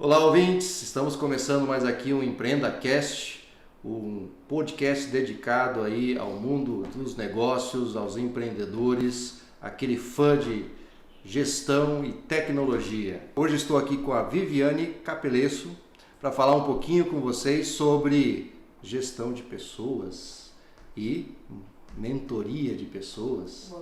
Olá, ouvintes! Estamos começando mais aqui um EmpreendaCast, um podcast dedicado aí ao mundo dos negócios, aos empreendedores, aquele fã de gestão e tecnologia. Hoje estou aqui com a Viviane Capelesso para falar um pouquinho com vocês sobre gestão de pessoas e mentoria de pessoas.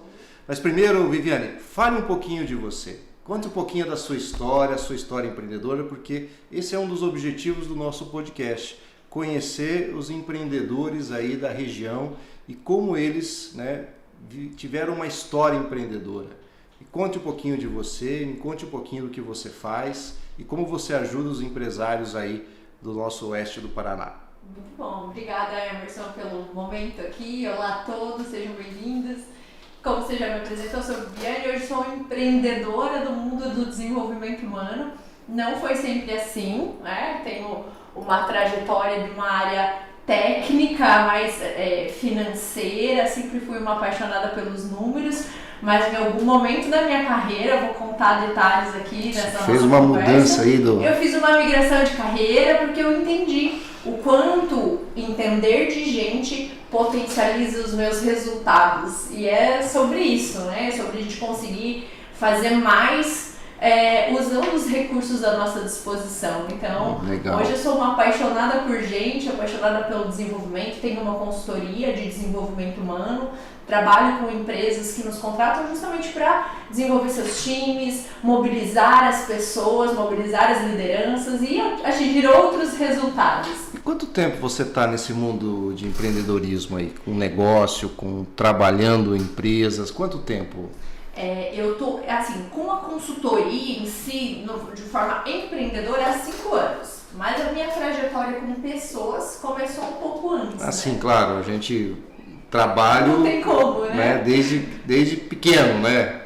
Mas primeiro, Viviane, fale um pouquinho de você. Conte um pouquinho da sua história empreendedora, porque esse é um dos objetivos do nosso podcast, conhecer os empreendedores aí da região e como eles tiveram uma história empreendedora. E conte um pouquinho de você, me conte um pouquinho do que você faz e como você ajuda os empresários aí do nosso oeste do Paraná. Muito bom, obrigada Emerson pelo momento aqui, olá a todos, sejam bem-vindos. Como você já me apresentou, eu sou Viviane, hoje sou empreendedora do mundo do desenvolvimento humano. Não foi sempre assim, né? Tenho uma trajetória de uma área técnica, mais financeira, sempre fui uma apaixonada pelos números, mas em algum momento da minha carreira, vou contar detalhes aqui nessa nossa Fez uma conversa, mudança aí eu fiz uma migração de carreira porque eu entendi o quanto entender de gente potencializa os meus resultados. E é sobre isso, né? Sobre a gente conseguir fazer mais usando os recursos à nossa disposição. Então, Legal. Hoje eu sou uma apaixonada por gente, apaixonada pelo desenvolvimento, tenho uma consultoria de desenvolvimento humano, trabalho com empresas que nos contratam justamente para desenvolver seus times, mobilizar as pessoas, mobilizar as lideranças e atingir outros resultados. E quanto tempo você está nesse mundo de empreendedorismo aí, com negócio, trabalhando em empresas? Quanto tempo? Eu tô, assim, com a consultoria em si, de forma empreendedora, há 5 anos. Mas a minha trajetória com pessoas começou um pouco antes. Assim, né? claro, a gente trabalha, Não tem como, né? desde pequeno, né?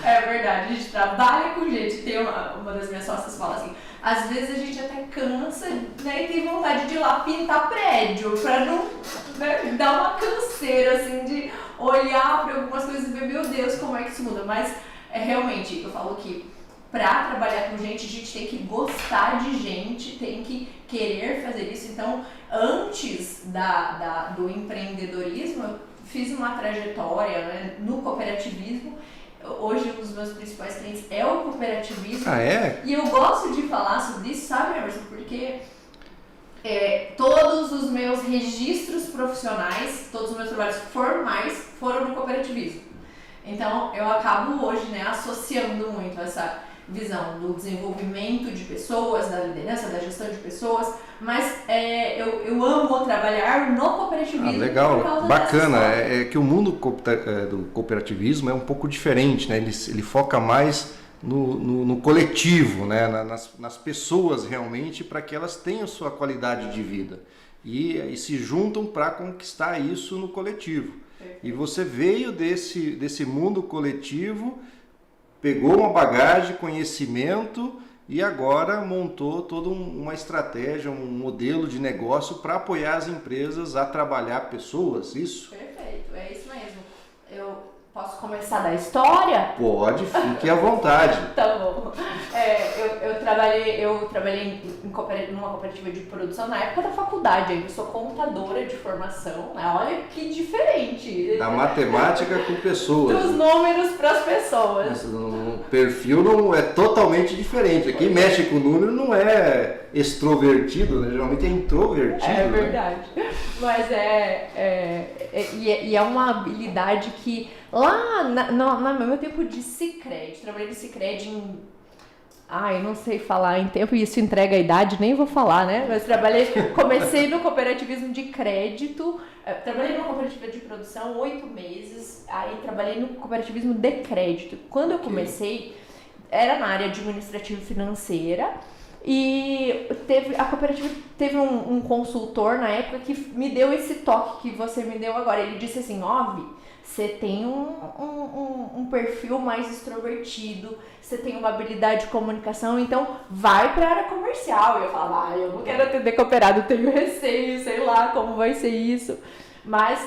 É verdade, a gente trabalha com gente. Tem uma das minhas sócias fala assim, às vezes a gente até cansa, né, e tem vontade de ir lá pintar prédio, pra não dar uma canseira, assim, de olhar para algumas coisas e ver, meu Deus, como é que isso muda. Mas, realmente, eu falo que pra trabalhar com gente, a gente tem que gostar de gente, tem que querer fazer isso. Então, antes do empreendedorismo, eu fiz uma trajetória, né, no cooperativismo. Hoje, um dos meus principais clientes é o cooperativismo. Ah, é? E eu gosto de falar sobre isso, sabe, Emerson? Porque todos os meus registros profissionais, todos os meus trabalhos formais foram no cooperativismo. Então, eu acabo hoje, associando muito essa visão do desenvolvimento de pessoas, da liderança, da gestão de pessoas, mas eu amo trabalhar no cooperativismo. Ah, legal, por causa bacana. dessa história. É que o mundo do cooperativismo é um pouco diferente, né? Ele foca mais no coletivo, né? nas pessoas realmente, para que elas tenham sua qualidade de vida e se juntam para conquistar isso no coletivo. E você veio desse mundo coletivo, pegou uma bagagem, conhecimento e agora montou toda uma estratégia, um modelo de negócio para apoiar as empresas a trabalhar pessoas, isso? Perfeito, é isso mesmo. Eu posso começar da história? Pode, fique à vontade. Tá bom. Eu trabalhei numa cooperativa de produção na época da faculdade. Eu sou contadora de formação, né? Olha que diferente. Da matemática com pessoas. Dos números para as pessoas. O perfil não é totalmente diferente. Quem mexe com o número não é extrovertido, né? Geralmente é introvertido. É verdade. Né? Mas é uma habilidade que lá no meu tempo de Sicredi, trabalhei no Sicredi eu não sei falar em tempo, isso entrega a idade, nem vou falar, né? Mas comecei no cooperativismo de crédito, trabalhei numa cooperativa de produção 8 meses, aí trabalhei no cooperativismo de crédito. Quando eu comecei, era na área administrativa e financeira, e a cooperativa teve um consultor na época que me deu esse toque que você me deu agora. Ele disse assim, Vi, você tem um perfil mais extrovertido, você tem uma habilidade de comunicação, então vai para a área comercial. E eu falava, eu não quero atender cooperado, eu tenho receio, sei lá como vai ser isso. Mas,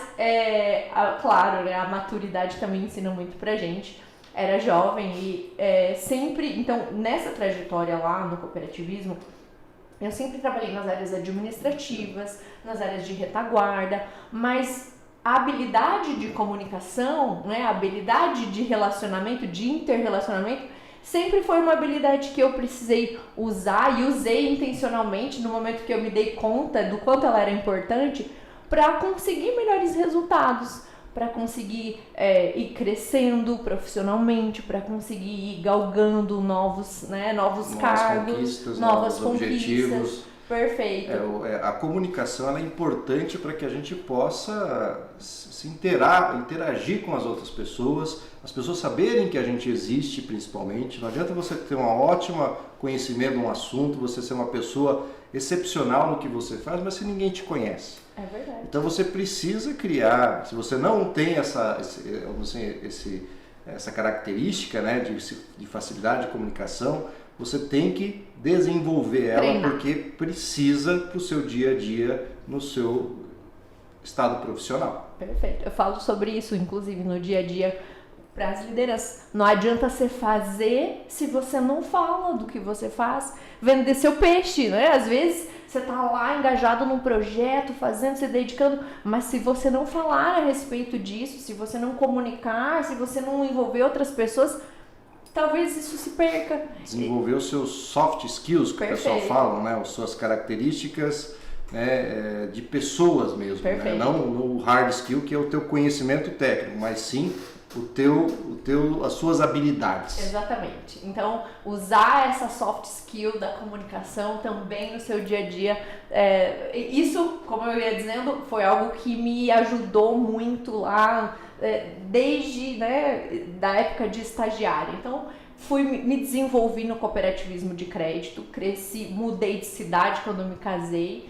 claro, né, a maturidade também ensina muito pra gente. era jovem e sempre, então nessa trajetória lá no cooperativismo, eu sempre trabalhei nas áreas administrativas, nas áreas de retaguarda, mas a habilidade de comunicação, né, a habilidade de relacionamento, de interrelacionamento, sempre foi uma habilidade que eu precisei usar e usei intencionalmente no momento que eu me dei conta do quanto ela era importante para conseguir melhores resultados, para conseguir ir crescendo profissionalmente, para conseguir ir galgando novos cargos, novas objetivos. Perfeito. A comunicação ela é importante para que a gente possa se interagir com as outras pessoas, as pessoas saberem que a gente existe principalmente. Não adianta você ter um ótimo conhecimento de um assunto, você ser uma pessoa excepcional no que você faz, mas se ninguém te conhece. É verdade. Então você precisa criar, se você não tem essa característica, né, de facilidade de comunicação, você tem que desenvolver ela, porque precisa para o seu dia a dia no seu estado profissional. Perfeito. Eu falo sobre isso, inclusive, no dia a dia para as lideranças. Não adianta você fazer se você não fala do que você faz, vender seu peixe, né? Às vezes você tá lá engajado num projeto, fazendo, se dedicando, mas se você não falar a respeito disso, se você não comunicar, se você não envolver outras pessoas, talvez isso se perca. Desenvolver os seus soft skills, que o pessoal fala, né? As suas características, né, de pessoas mesmo, né? Não no hard skill, que é o teu conhecimento técnico, mas sim as suas habilidades. Exatamente. Então, usar essa soft skill da comunicação também no seu dia a dia, isso, como eu ia dizendo, foi algo que me ajudou muito lá, desde, né, da época de estagiária. Então, me desenvolvi no cooperativismo de crédito, cresci, mudei de cidade quando me casei.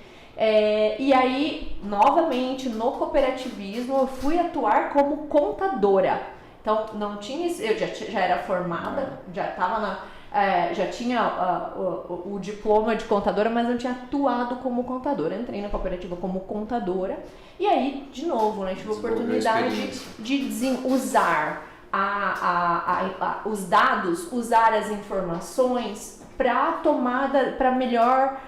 E aí, novamente, no cooperativismo, eu fui atuar como contadora. Então, não tinha, eu já era formada, já tinha o diploma de contadora, mas não tinha atuado como contadora. Entrei na cooperativa como contadora. E aí, de novo, né, tive a oportunidade de usar os dados, usar as informações para melhor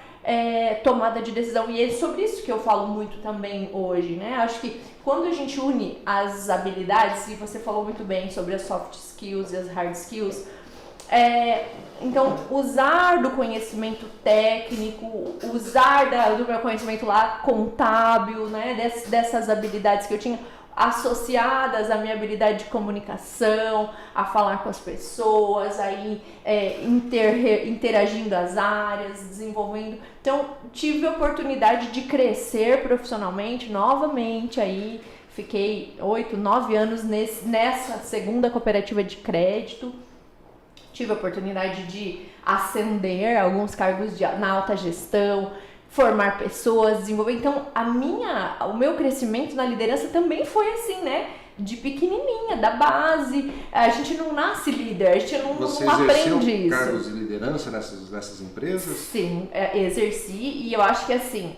tomada de decisão. E é sobre isso que eu falo muito também hoje, né? Acho que quando a gente une as habilidades, e você falou muito bem sobre as soft skills e as hard skills, então usar do conhecimento técnico, usar do meu conhecimento lá contábil, né? Dessas habilidades que eu tinha, associadas à minha habilidade de comunicação, a falar com as pessoas, aí interagindo as áreas, desenvolvendo. Então, tive a oportunidade de crescer profissionalmente novamente, aí fiquei 8, 9 anos nessa segunda cooperativa de crédito. Tive a oportunidade de ascender alguns cargos na alta gestão, formar pessoas, desenvolver. Então, o meu crescimento na liderança também foi assim, né? De pequenininha, da base. A gente não nasce líder, a gente não aprende isso. Você exerceu cargos de liderança nessas empresas? Sim, exerci, e eu acho que assim,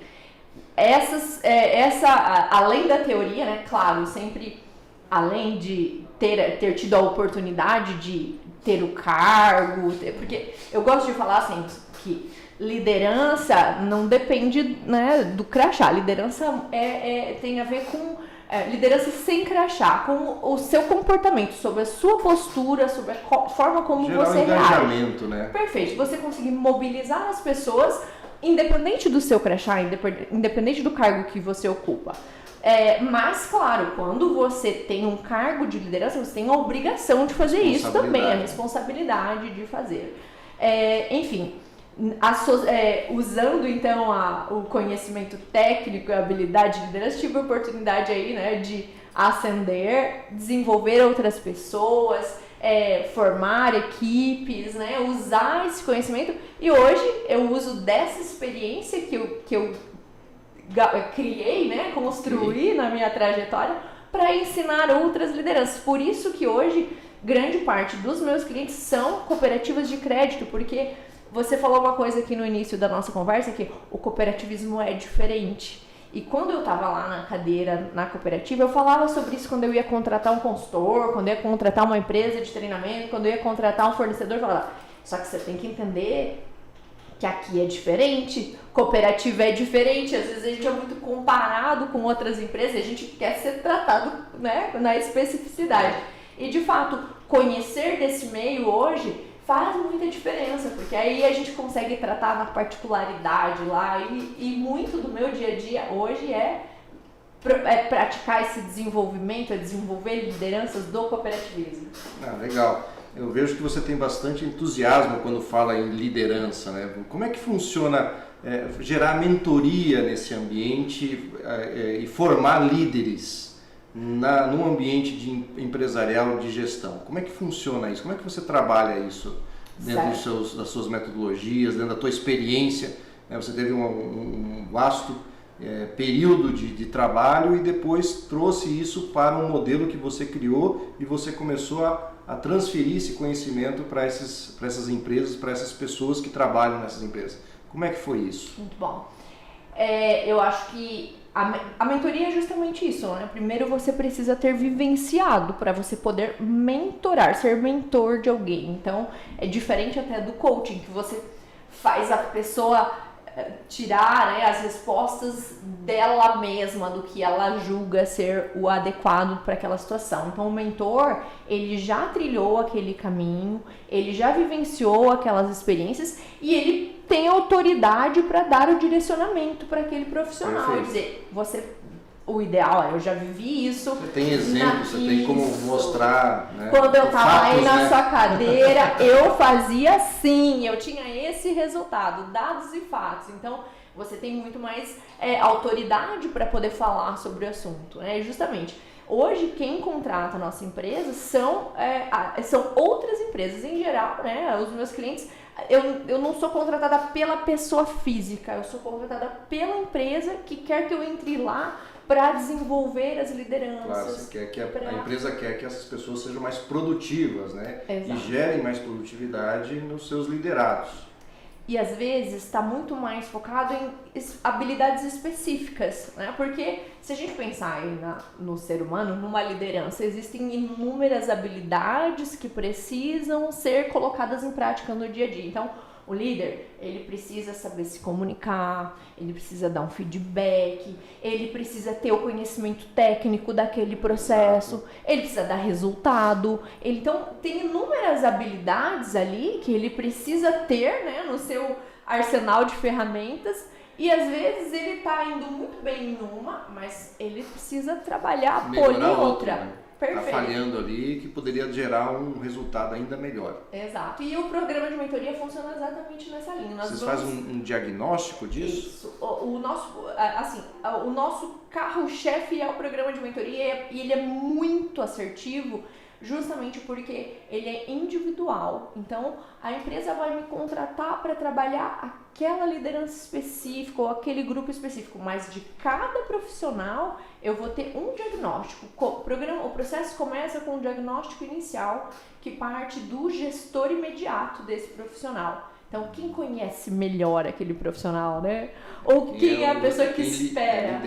além da teoria, né? Claro, sempre, além de ter tido a oportunidade de ter o cargo, porque eu gosto de falar assim, que liderança não depende, né, do crachá. Liderança tem a ver com liderança sem crachá, com o seu comportamento, sobre a sua postura, sobre a forma como você reage. Engajamento, né? Perfeito. Você conseguir mobilizar as pessoas, independente do seu crachá, independente do cargo que você ocupa. Mas, claro, quando você tem um cargo de liderança, você tem a obrigação de fazer isso também, a responsabilidade de fazer. Enfim, usando então o conhecimento técnico e a habilidade de liderança, tive a oportunidade aí, né, de ascender, desenvolver outras pessoas, formar equipes, né, usar esse conhecimento, e hoje eu uso dessa experiência que eu criei, né, construí na minha trajetória para ensinar outras lideranças. Por isso que hoje grande parte dos meus clientes são cooperativas de crédito, porque você falou uma coisa aqui no início da nossa conversa, que o cooperativismo é diferente. E quando eu estava lá na cadeira, na cooperativa, eu falava sobre isso quando eu ia contratar um consultor, quando eu ia contratar uma empresa de treinamento, quando eu ia contratar um fornecedor, eu falava, só que você tem que entender que aqui é diferente, cooperativa é diferente, às vezes a gente é muito comparado com outras empresas, a gente quer ser tratado, né, na especificidade. E de fato, conhecer desse meio hoje faz muita diferença, porque aí a gente consegue tratar na particularidade lá e muito do meu dia a dia hoje é praticar esse desenvolvimento, é desenvolver lideranças do cooperativismo. Legal. Eu vejo que você tem bastante entusiasmo quando fala em liderança, né? Como é que funciona gerar mentoria nesse ambiente e formar líderes num ambiente empresarial de gestão? Como é que funciona isso? Como é que você trabalha isso dentro das suas metodologias, dentro da tua experiência? Né? Você teve um vasto período de trabalho e depois trouxe isso para um modelo que você criou e você começou a transferir esse conhecimento para essas empresas, para essas pessoas que trabalham nessas empresas. Como é que foi isso? Muito bom. Eu acho que a mentoria é justamente isso, né? Primeiro você precisa ter vivenciado para você poder mentorar, ser mentor de alguém. Então, é diferente até do coaching, que você faz a pessoa tirar, né, as respostas dela mesma, do que ela julga ser o adequado para aquela situação. Então o mentor, ele já trilhou aquele caminho, ele já vivenciou aquelas experiências e ele tem autoridade para dar o direcionamento para aquele profissional. Perfeito. E dizer, o ideal eu já vivi isso. Você tem exemplos, você tem como mostrar, né? Quando eu estava aí na sua né? cadeira, eu fazia assim, eu tinha esse resultado, dados e fatos. Então, você tem muito mais autoridade para poder falar sobre o assunto, né? Justamente, hoje quem contrata a nossa empresa são outras empresas em geral, né? Os meus clientes, eu não sou contratada pela pessoa física, eu sou contratada pela empresa que quer que eu entre lá para desenvolver as lideranças. Claro, você quer que a empresa quer que essas pessoas sejam mais produtivas, né? Exato. E gerem mais produtividade nos seus liderados. E às vezes está muito mais focado em habilidades específicas, né? Porque se a gente pensar aí no ser humano, numa liderança, existem inúmeras habilidades que precisam ser colocadas em prática no dia a dia. Então, o líder, ele precisa saber se comunicar, ele precisa dar um feedback, ele precisa ter o conhecimento técnico daquele processo, ele precisa dar resultado. Então, tem inúmeras habilidades ali que ele precisa ter, né, no seu arsenal de ferramentas. E às vezes ele está indo muito bem em uma, mas ele precisa trabalhar, polir outra. Né? Perfeito. Está falhando ali, que poderia gerar um resultado ainda melhor. Exato. E o programa de mentoria funciona exatamente nessa linha. Vocês fazem um diagnóstico disso? Isso. O nosso carro-chefe é o programa de mentoria e ele é muito assertivo, justamente porque ele é individual. Então, a empresa vai me contratar para trabalhar aquela liderança específica ou aquele grupo específico, mas de cada profissional eu vou ter um diagnóstico. O processo começa com um diagnóstico inicial que parte do gestor imediato desse profissional. Então, quem conhece melhor aquele profissional, né? Ou quem é a pessoa que espera?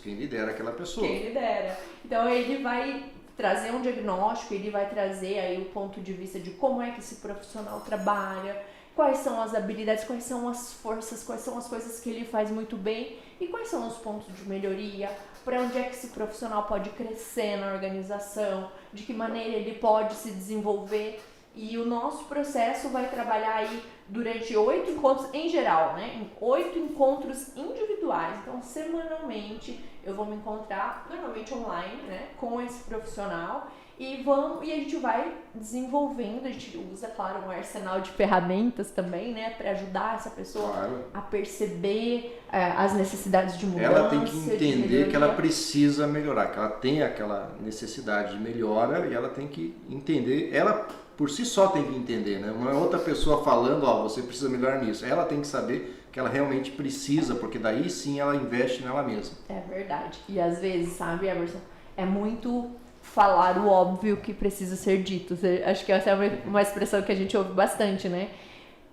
Quem lidera aquela pessoa. Quem lidera. Então, ele vai trazer um diagnóstico, ele vai trazer aí o ponto de vista de como é que esse profissional trabalha, quais são as habilidades, quais são as forças, quais são as coisas que ele faz muito bem e quais são os pontos de melhoria, para onde é que esse profissional pode crescer na organização, de que maneira ele pode se desenvolver. E o nosso processo vai trabalhar aí durante 8 encontros em geral, né? Em 8 encontros individuais. Então, semanalmente, eu vou me encontrar, normalmente online, né? Com esse profissional e a gente vai desenvolvendo. A gente usa, claro, um arsenal de ferramentas também, né? Para ajudar essa pessoa a perceber as necessidades de mudança. Ela tem que entender que ela precisa melhorar, que ela tem aquela necessidade de melhora e ela tem que entender, ela por si só tem que entender, né? Não é outra pessoa falando, você precisa melhorar nisso. Ela tem que saber que ela realmente precisa, porque daí sim ela investe nela mesma. É verdade. E às vezes, sabe, Emerson, é muito falar o óbvio que precisa ser dito. Acho que essa é uma expressão que a gente ouve bastante, né?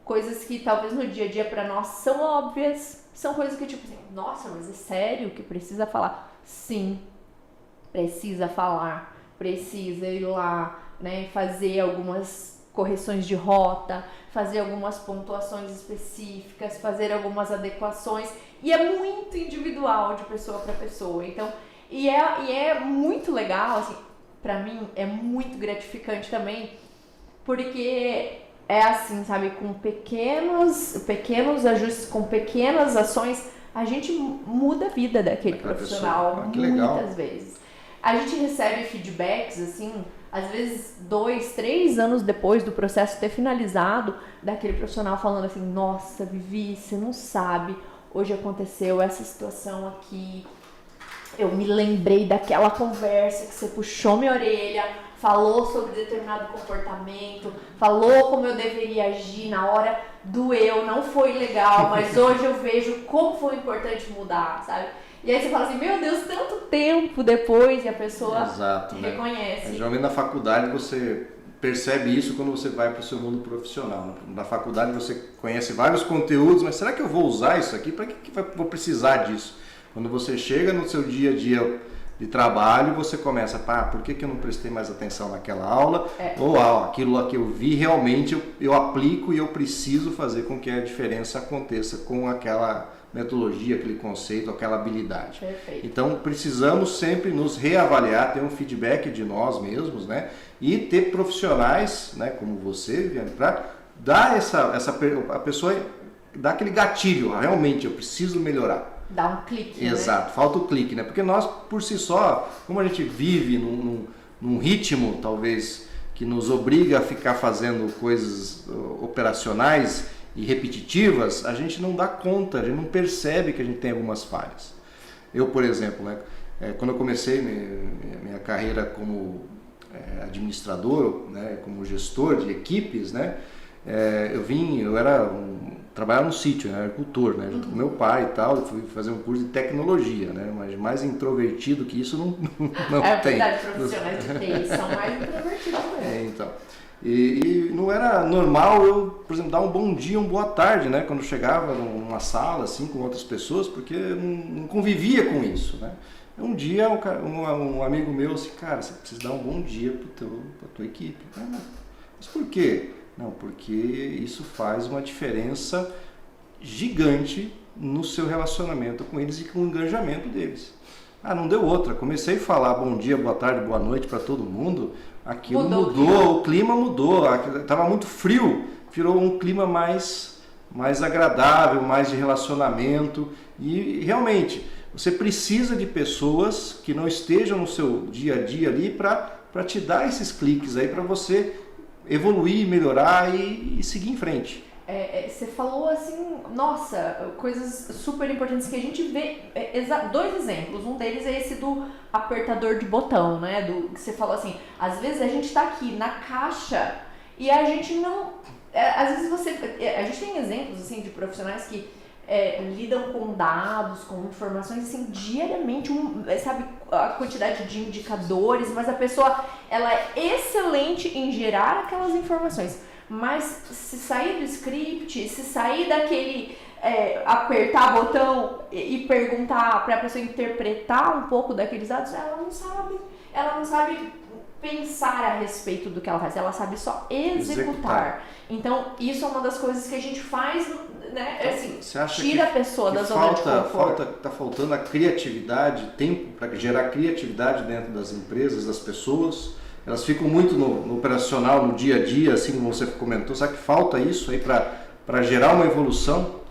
coisas que talvez no dia a dia para nós são óbvias, são coisas que tipo assim, nossa, mas é sério que precisa falar? Sim, precisa falar, precisa ir lá, né, fazer algumas correções de rota, fazer algumas pontuações específicas, fazer algumas adequações, e é muito individual de pessoa para pessoa. Então, e é muito legal, assim, para mim é muito gratificante também, porque é assim, sabe, com pequenos ajustes, com pequenas ações, a gente muda a vida daquele profissional muitas vezes. A gente recebe feedbacks, assim, às vezes 2, 3 anos depois do processo ter finalizado, daquele profissional falando assim, nossa, Vivi, você não sabe, hoje aconteceu essa situação aqui, eu me lembrei daquela conversa que você puxou minha orelha, falou sobre determinado comportamento, falou como eu deveria agir na hora, doeu, não foi legal, mas hoje eu vejo como foi importante mudar, sabe? E aí você fala assim, meu Deus, tanto tempo depois e a pessoa reconhece. Né? Geralmente na faculdade você percebe isso quando você vai para o seu mundo profissional. Na faculdade você conhece vários conteúdos, mas será que eu vou usar isso aqui? Para que vou precisar disso? Quando você chega no seu dia a dia de trabalho, você começa, por que eu não prestei mais atenção naquela aula? Ou aquilo que eu vi realmente eu aplico e eu preciso fazer com que a diferença aconteça com aquela metodologia, aquele conceito, aquela habilidade. Perfeito. Então precisamos sempre nos reavaliar, ter um feedback de nós mesmos, né? E ter profissionais, né, como você, Viviane, para dar a pessoa dar aquele gatilho, realmente eu preciso melhorar. Dá um clique, Exato, né? falta o clique, né? Porque nós, por si só, como a gente vive num ritmo, talvez, que nos obriga a ficar fazendo coisas operacionais e repetitivas, a gente não dá conta, a gente não percebe que a gente tem algumas falhas. Eu, por exemplo, né, quando eu comecei minha carreira como administrador, né, como gestor de equipes, né, trabalhava no sítio, né, agricultor, né, junto com meu pai e tal, eu fui fazer um curso de tecnologia, né, mas mais introvertido que isso não tem. É verdade, profissionais de TI são mais introvertidos mesmo. Então, e não era normal eu, por exemplo, dar um bom dia, uma boa tarde, né, quando eu chegava numa sala assim com outras pessoas, porque eu não convivia com isso, né. Um dia um amigo meu disse, cara, você precisa dar um bom dia para tua equipe. Mas por quê? Não, porque isso faz uma diferença gigante no seu relacionamento com eles e com o engajamento deles. Não deu outra. Comecei a falar bom dia, boa tarde, boa noite para todo mundo. Aquilo mudou, o clima mudou. Estava muito frio, virou um clima mais agradável, mais de relacionamento. E realmente, você precisa de pessoas que não estejam no seu dia a dia ali para te dar esses cliques aí para você evoluir, melhorar e seguir em frente. Você falou assim, nossa, coisas super importantes que a gente vê, 2 exemplos, um deles é esse do apertador de botão, né, que você falou assim, às vezes a gente tá aqui na caixa e a gente não, às vezes a gente tem exemplos assim de profissionais que lidam com dados, com informações assim diariamente, sabe, a quantidade de indicadores, mas a pessoa ela é excelente em gerar aquelas informações, mas se sair do script, se sair daquele apertar botão e perguntar para a pessoa interpretar um pouco daqueles dados, ela não sabe pensar a respeito do que ela faz, ela sabe só executar. Então, isso é uma das coisas que a gente faz, né? Assim, tira a pessoa da zona de conforto. Está faltando a criatividade, tempo para gerar criatividade dentro das empresas, das pessoas. Elas ficam muito no operacional, no dia a dia, assim como você comentou. Será que falta isso aí para gerar uma evolução?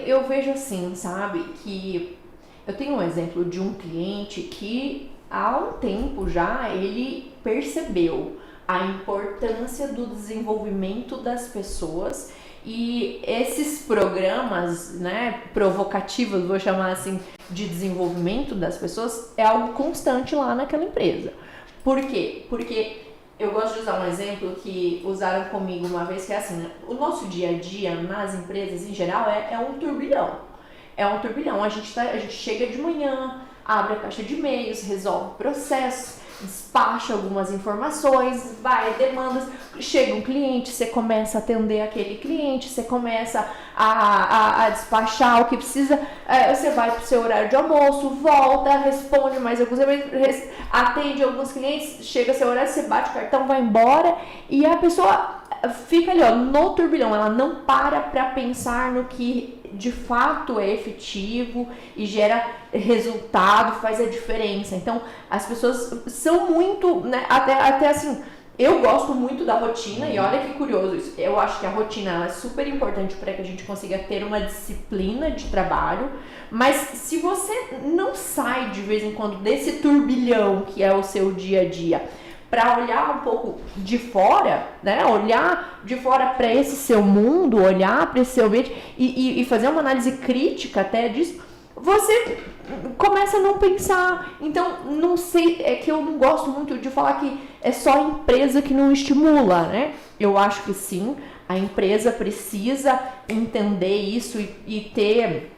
Eu vejo assim, sabe, que eu tenho um exemplo de um cliente que há um tempo já ele percebeu a importância do desenvolvimento das pessoas e esses programas, né, provocativos, vou chamar assim, de desenvolvimento das pessoas é algo constante lá naquela empresa. Por quê? Porque eu gosto de usar um exemplo que usaram comigo uma vez, que é assim, né? O nosso dia a dia nas empresas em geral é um turbilhão. É um turbilhão. A gente chega de manhã, abre a caixa de e-mails, resolve processos, despacha algumas informações, vai, demandas, chega um cliente, você começa a atender aquele cliente, você começa a despachar o que precisa, você vai pro seu horário de almoço, volta, responde mais alguns e-mails, atende alguns clientes, chega seu horário, você bate o cartão, vai embora e a pessoa fica ali, ó, no turbilhão, ela não para pensar no que de fato é efetivo e gera resultado, faz a diferença. Então, as pessoas são muito, né, até assim, eu gosto muito da rotina e olha que curioso isso. Eu acho que a rotina ela é super importante para que a gente consiga ter uma disciplina de trabalho, mas se você não sai de vez em quando desse turbilhão que é o seu dia a dia, para olhar um pouco de fora, né? Olhar de fora para esse seu mundo, olhar para esse seu ambiente e fazer uma análise crítica até disso, você começa a não pensar. Então, não sei, é que eu não gosto muito de falar que é só a empresa que não estimula, né? Eu acho que sim, a empresa precisa entender isso e ter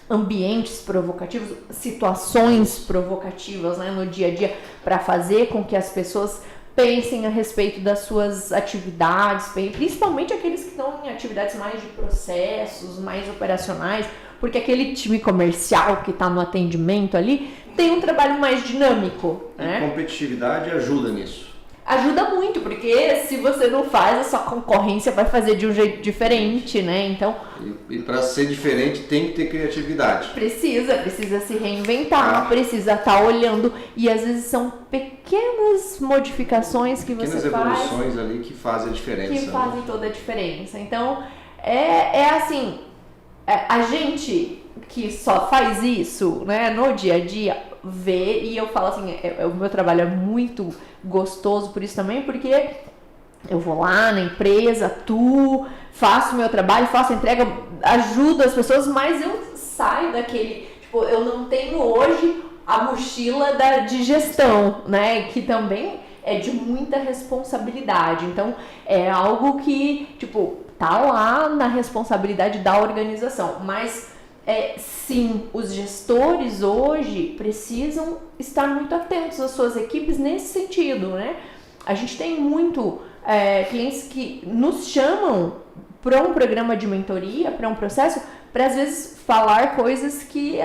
ambientes provocativos, situações provocativas, né, no dia a dia, para fazer com que as pessoas pensem a respeito das suas atividades, principalmente aqueles que estão em atividades mais de processos, mais operacionais, porque aquele time comercial que está no atendimento ali tem um trabalho mais dinâmico, né? E competitividade ajuda nisso. Ajuda muito, porque se você não faz, a sua concorrência vai fazer de um jeito diferente, né? Então, e para ser diferente tem que ter criatividade. Precisa se reinventar, precisa estar olhando. E às vezes são pequenas modificações que você faz. Pequenas evoluções ali que fazem a diferença. Que fazem toda a diferença. Então, é assim, a gente que só faz isso, né, no dia a dia, vê, e eu falo assim, o meu trabalho é muito gostoso por isso também, porque eu vou lá na empresa, atuo, faço meu trabalho, faço a entrega, ajudo as pessoas, mas eu saio daquele, tipo, eu não tenho hoje a mochila de gestão, né, que também é de muita responsabilidade. Então, é algo que, tipo, tá lá na responsabilidade da organização, mas sim, os gestores hoje precisam estar muito atentos às suas equipes nesse sentido, né? A gente tem muito clientes que nos chamam para um programa de mentoria, para um processo, para às vezes falar coisas que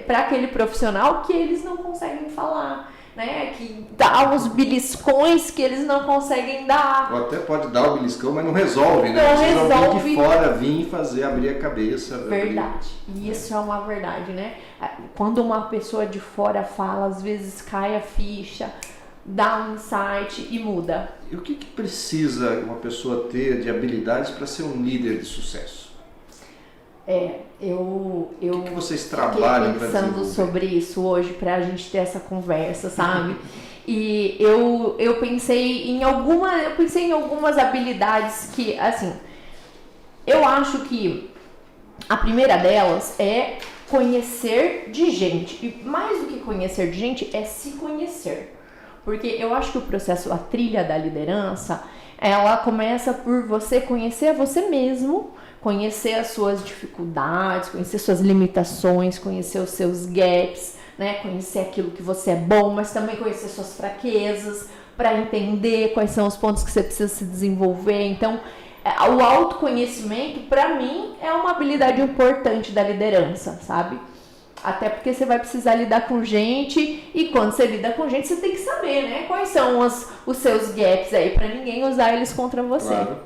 para aquele profissional que eles não conseguem falar, né? Que dá uns beliscões que eles não conseguem dar. Ou até pode dar o beliscão, mas não resolve, né? Não precisa resolve. Alguém de fora vir fazer, abrir a cabeça. Verdade. E isso é uma verdade, né? Quando uma pessoa de fora fala, às vezes cai a ficha, dá um insight e muda. E o que precisa uma pessoa ter de habilidades para ser um líder de sucesso? O que vocês trabalham para desenvolver? Pensando sobre isso hoje para a gente ter essa conversa, sabe? E eu pensei em algumas habilidades que, assim, eu acho que a primeira delas é conhecer de gente. E mais do que conhecer de gente, é se conhecer. Porque eu acho que o processo, a trilha da liderança, ela começa por você conhecer você mesmo, conhecer as suas dificuldades, conhecer suas limitações, conhecer os seus gaps, né? Conhecer aquilo que você é bom, mas também conhecer suas fraquezas, para entender quais são os pontos que você precisa se desenvolver. Então, o autoconhecimento, para mim, é uma habilidade importante da liderança, sabe? Até porque você vai precisar lidar com gente, e quando você lida com gente, você tem que saber, né? Quais são os seus gaps aí, para ninguém usar eles contra você. Claro.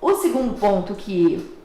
O segundo ponto que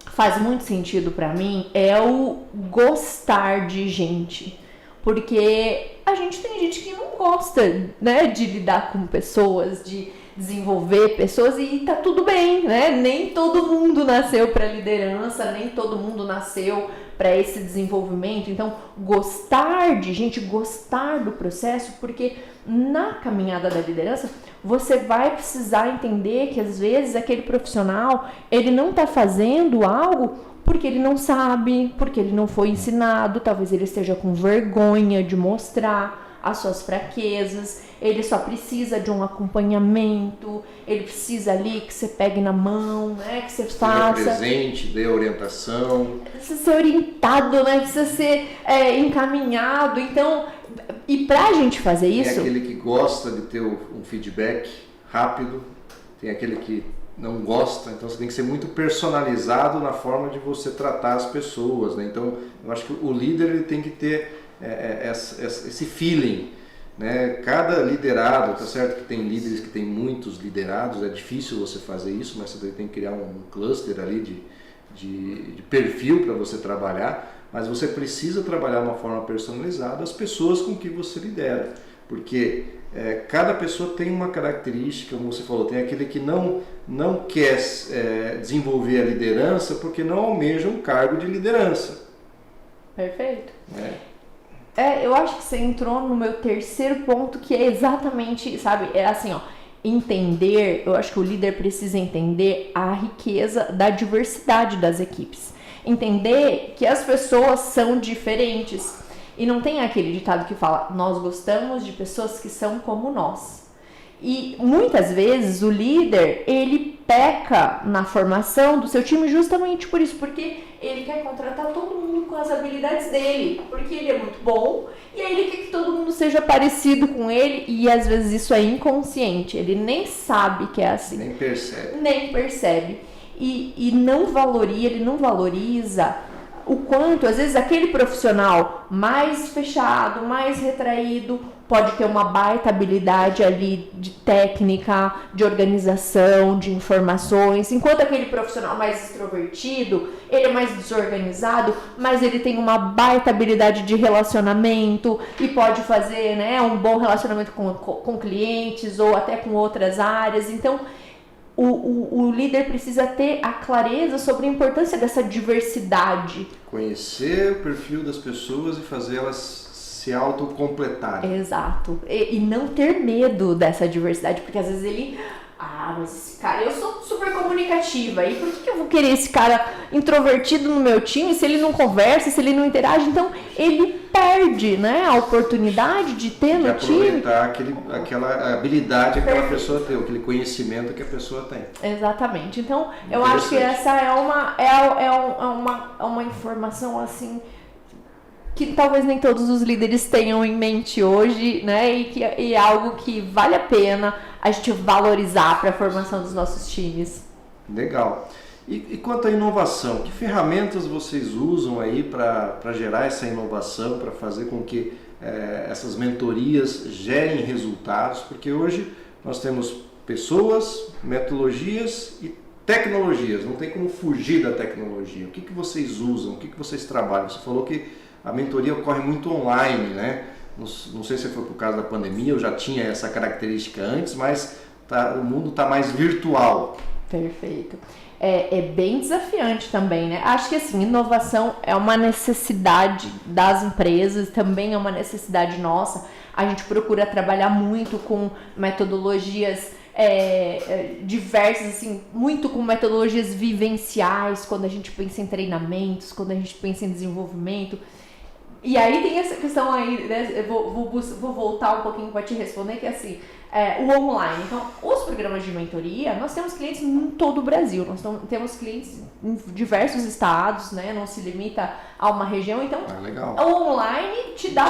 faz muito sentido para mim é o gostar de gente. Porque a gente tem gente que não gosta, né, de lidar com pessoas, de desenvolver pessoas, e tá tudo bem, né? Nem todo mundo nasceu para liderança, nem todo mundo nasceu para esse desenvolvimento. Então, gostar de gente, gostar do processo, porque na caminhada da liderança, você vai precisar entender que às vezes aquele profissional, ele não está fazendo algo porque ele não sabe, porque ele não foi ensinado, talvez ele esteja com vergonha de mostrar as suas fraquezas, ele só precisa de um acompanhamento, ele precisa ali que você pegue na mão, né, que você faça. Presente, dê orientação. Precisa ser orientado, né, precisa ser encaminhado. Então, E pra gente fazer isso... Tem aquele que gosta de ter um feedback rápido, tem aquele que não gosta, então você tem que ser muito personalizado na forma de você tratar as pessoas, né? Então, eu acho que o líder ele tem que ter esse feeling, né? Cada liderado, tá certo que tem líderes que tem muitos liderados, é difícil você fazer isso, mas você tem que criar um cluster ali de perfil para você trabalhar, mas você precisa trabalhar de uma forma personalizada as pessoas com que você lidera, porque cada pessoa tem uma característica, como você falou, tem aquele que não quer desenvolver a liderança porque não almeja um cargo de liderança. Perfeito. Eu acho que você entrou no meu terceiro ponto, que é exatamente, sabe, é assim, ó, entender, eu acho que o líder precisa entender a riqueza da diversidade das equipes. Entender que as pessoas são diferentes. E não tem aquele ditado que fala, nós gostamos de pessoas que são como nós. E muitas vezes o líder, ele peca na formação do seu time justamente por isso, porque ele quer contratar todo mundo com as habilidades dele, porque ele é muito bom, e aí ele quer que todo mundo seja parecido com ele, e às vezes isso é inconsciente, ele nem sabe que é assim. Nem percebe. E ele não valoriza o quanto, às vezes, aquele profissional mais fechado, mais retraído, pode ter uma baita habilidade ali de técnica, de organização, de informações, enquanto aquele profissional mais extrovertido, ele é mais desorganizado, mas ele tem uma baita habilidade de relacionamento e pode fazer, né, um bom relacionamento com clientes ou até com outras áreas. Então, o líder precisa ter a clareza sobre a importância dessa diversidade. Conhecer o perfil das pessoas e fazer elas se autocompletarem. Exato. E não ter medo dessa diversidade, porque às vezes ele... mas esse cara, eu sou super comunicativa, e por que eu vou querer esse cara introvertido no meu time se ele não conversa, se ele não interage? Então, ele perde, né, a oportunidade de ter no time. De aproveitar aquela habilidade que aquela pessoa tem, aquele conhecimento que a pessoa tem. Exatamente. Então, eu acho que essa é uma informação, assim, que talvez nem todos os líderes tenham em mente hoje, né, e é algo que vale a pena a gente valorizar para a formação dos nossos times. Legal. E quanto à inovação, que ferramentas vocês usam aí para gerar essa inovação, para fazer com que essas mentorias gerem resultados? Porque hoje nós temos pessoas, metodologias e tecnologias, não tem como fugir da tecnologia. O que vocês usam, o que vocês trabalham? Você falou que a mentoria ocorre muito online, né? Não sei se foi por causa da pandemia, eu já tinha essa característica antes, mas o mundo está mais virtual. Perfeito. É bem desafiante também, né? Acho que assim, inovação é uma necessidade das empresas, também é uma necessidade nossa. A gente procura trabalhar muito com metodologias diversas, assim, muito com metodologias vivenciais, quando a gente pensa em treinamentos, quando a gente pensa em desenvolvimento. E aí tem essa questão aí, né? Eu vou voltar um pouquinho para te responder, que é assim, o online. Então, os programas de mentoria, nós temos clientes em todo o Brasil, nós temos clientes em diversos estados, né? Não se limita a uma região. Então, legal. O online te dá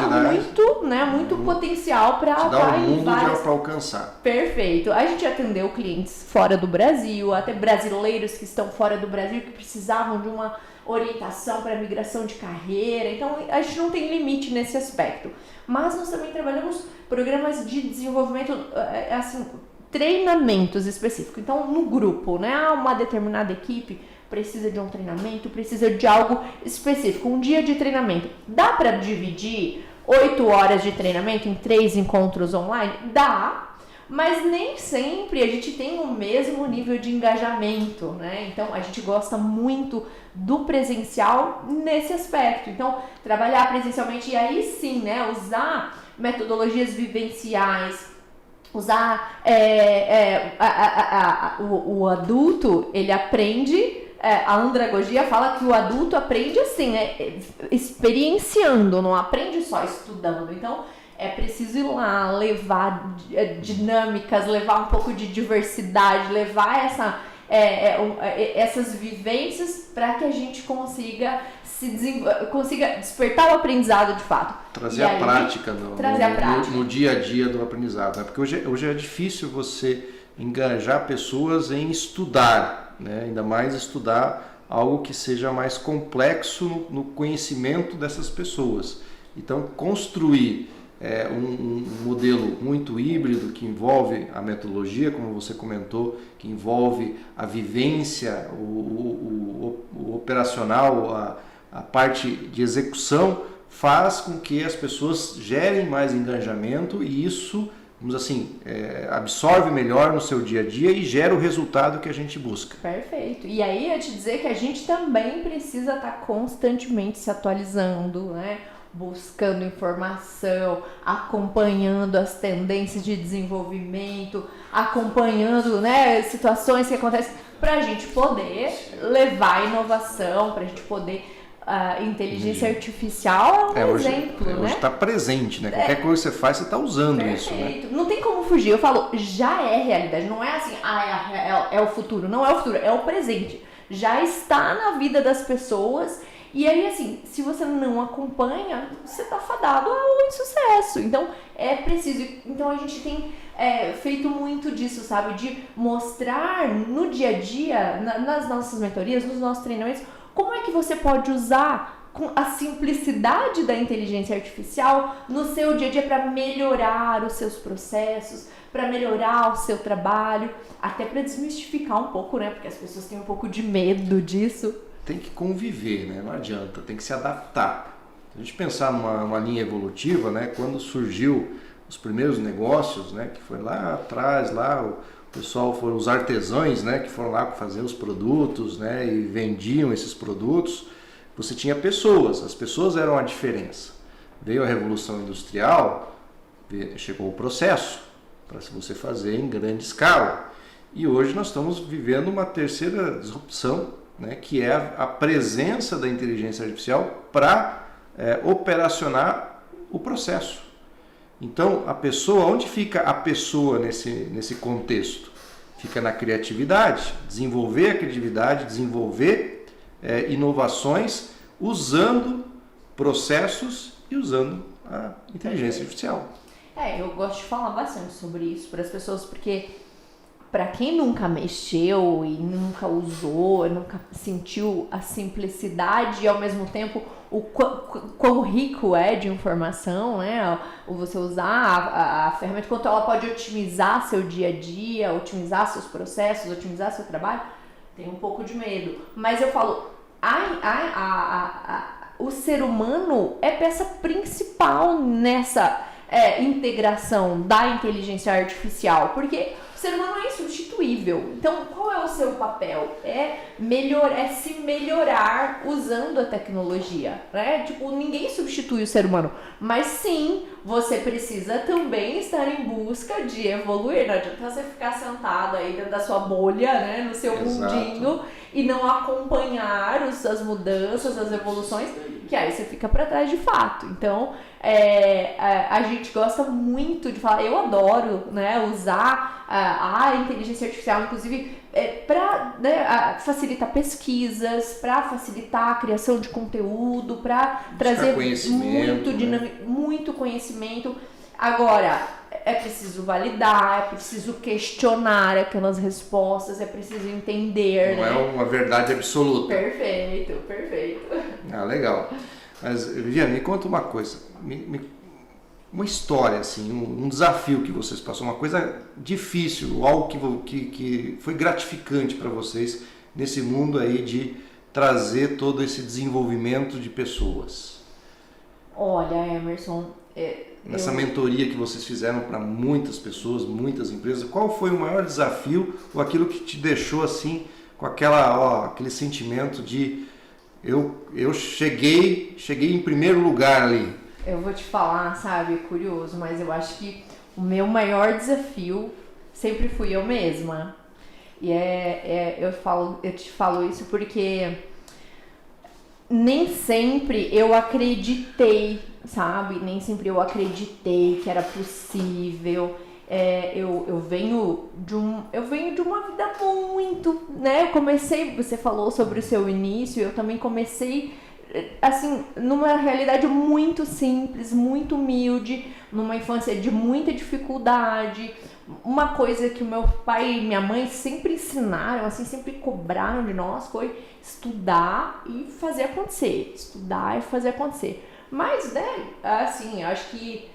muito potencial para dar um mundo para alcançar. Perfeito. A gente atendeu clientes fora do Brasil, até brasileiros que estão fora do Brasil, que precisavam de uma orientação para migração de carreira. Então, a gente não tem limite nesse aspecto. Mas nós também trabalhamos programas de desenvolvimento, assim, treinamentos específicos. Então, no grupo, né? Uma determinada equipe precisa de um treinamento, precisa de algo específico, um dia de treinamento. Dá para dividir 8 horas de treinamento em 3 encontros online? Dá. Mas nem sempre a gente tem o mesmo nível de engajamento, né? Então, a gente gosta muito do presencial nesse aspecto. Então, trabalhar presencialmente e aí sim, né? Usar metodologias vivenciais, usar o adulto, ele aprende, a andragogia fala que o adulto aprende assim, experienciando, não aprende só estudando. Então, é preciso ir lá, levar dinâmicas, levar um pouco de diversidade, levar essas vivências para que a gente consiga consiga despertar o aprendizado de fato. Trazer a prática no dia a dia do aprendizado, né? Porque hoje é difícil você engajar pessoas em estudar, né? Ainda mais estudar algo que seja mais complexo no conhecimento dessas pessoas. Então, construir um modelo muito híbrido que envolve a metodologia, como você comentou, que envolve a vivência, o operacional, a parte de execução, faz com que as pessoas gerem mais engajamento e isso, vamos assim, absorve melhor no seu dia a dia e gera o resultado que a gente busca. Perfeito. E aí eu te dizer que a gente também precisa estar constantemente se atualizando, né? Buscando informação, acompanhando as tendências de desenvolvimento, acompanhando, né, situações que acontecem para a gente poder levar inovação, para a gente poder inteligência artificial é um exemplo, né? Hoje está presente, né? Qualquer coisa que você faz, você está usando isso, né? Não tem como fugir. Eu falo, já é realidade. Não é assim, é o futuro. Não é o futuro, é o presente. Já está na vida das pessoas. E aí, assim, se você não acompanha, você está fadado ao insucesso. Então, é preciso. Então, a gente tem feito muito disso, sabe? De mostrar no dia a dia, nas nossas mentorias, nos nossos treinamentos, como é que você pode usar a simplicidade da inteligência artificial no seu dia a dia para melhorar os seus processos, para melhorar o seu trabalho, até para desmistificar um pouco, né? Porque as pessoas têm um pouco de medo disso. Tem que conviver, né? Não adianta, tem que se adaptar. Se a gente pensar numa linha evolutiva, né? Quando surgiu os primeiros negócios, né? Que foi lá atrás, o pessoal foram os artesãos, né? Que foram lá fazer os produtos, né? E vendiam esses produtos. Você tinha pessoas, as pessoas eram a diferença. Veio a Revolução Industrial, chegou o processo para você fazer em grande escala. E hoje nós estamos vivendo uma terceira disrupção, né, que é a presença da inteligência artificial para operacionar o processo. Então, a pessoa, onde fica a pessoa nesse contexto? Fica na criatividade, desenvolver a criatividade, desenvolver inovações usando processos e usando a inteligência artificial. Eu gosto de falar bastante sobre isso para as pessoas, porque para quem nunca mexeu e nunca usou, nunca sentiu a simplicidade e ao mesmo tempo o quão rico é de informação, né? Você usar a ferramenta, quanto ela pode otimizar seu dia a dia, otimizar seus processos, otimizar seu trabalho, tem um pouco de medo. Mas eu falo, o ser humano é peça principal nessa integração da inteligência artificial, porque o ser humano é insubstituível. Então, qual é o seu papel? É se melhorar usando a tecnologia, né? Tipo, ninguém substitui o ser humano, mas sim, você precisa também estar em busca de evoluir. Não adianta você ficar sentado aí dentro da sua bolha, né? No seu mundinho e não acompanhar as mudanças, as evoluções, que aí você fica para trás de fato. Então, a gente gosta muito de falar, eu adoro, né, usar a inteligência artificial, inclusive, para facilitar pesquisas, para facilitar a criação de conteúdo, para trazer muito conhecimento. Agora, é preciso validar, é preciso questionar aquelas respostas, é preciso entender. Não é uma verdade absoluta. Perfeito. Legal. Mas, Viviane, me conta uma coisa. Uma história, assim, um desafio que vocês passaram, uma coisa difícil, algo que foi gratificante para vocês nesse mundo aí de trazer todo esse desenvolvimento de pessoas. Olha, Emerson, nessa mentoria que vocês fizeram para muitas pessoas, muitas empresas, qual foi o maior desafio ou aquilo que te deixou assim com aquele sentimento de eu cheguei em primeiro lugar ali? Eu vou te falar, sabe, curioso, mas eu acho que o meu maior desafio sempre fui eu mesma. E eu te falo isso porque nem sempre eu acreditei, sabe? Nem sempre eu acreditei que era possível. Eu venho de uma vida muito, né? Eu comecei, você falou sobre o seu início, eu também comecei assim, numa realidade muito simples, muito humilde, numa infância de muita dificuldade. Uma coisa que o meu pai e minha mãe sempre ensinaram, assim, sempre cobraram de nós foi estudar e fazer acontecer. Estudar e fazer acontecer. Mas, né, assim, eu acho que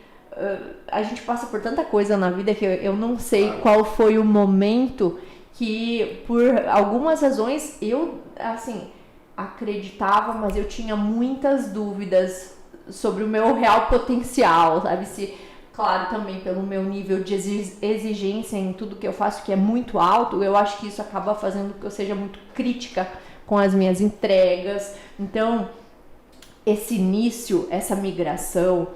a gente passa por tanta coisa na vida que eu não sei qual foi o momento que, por algumas razões, eu, assim, acreditava, mas eu tinha muitas dúvidas sobre o meu real potencial, sabe? Se, claro, também pelo meu nível de exigência em tudo que eu faço, que é muito alto, eu acho que isso acaba fazendo que eu seja muito crítica com as minhas entregas. Então, esse início, essa migração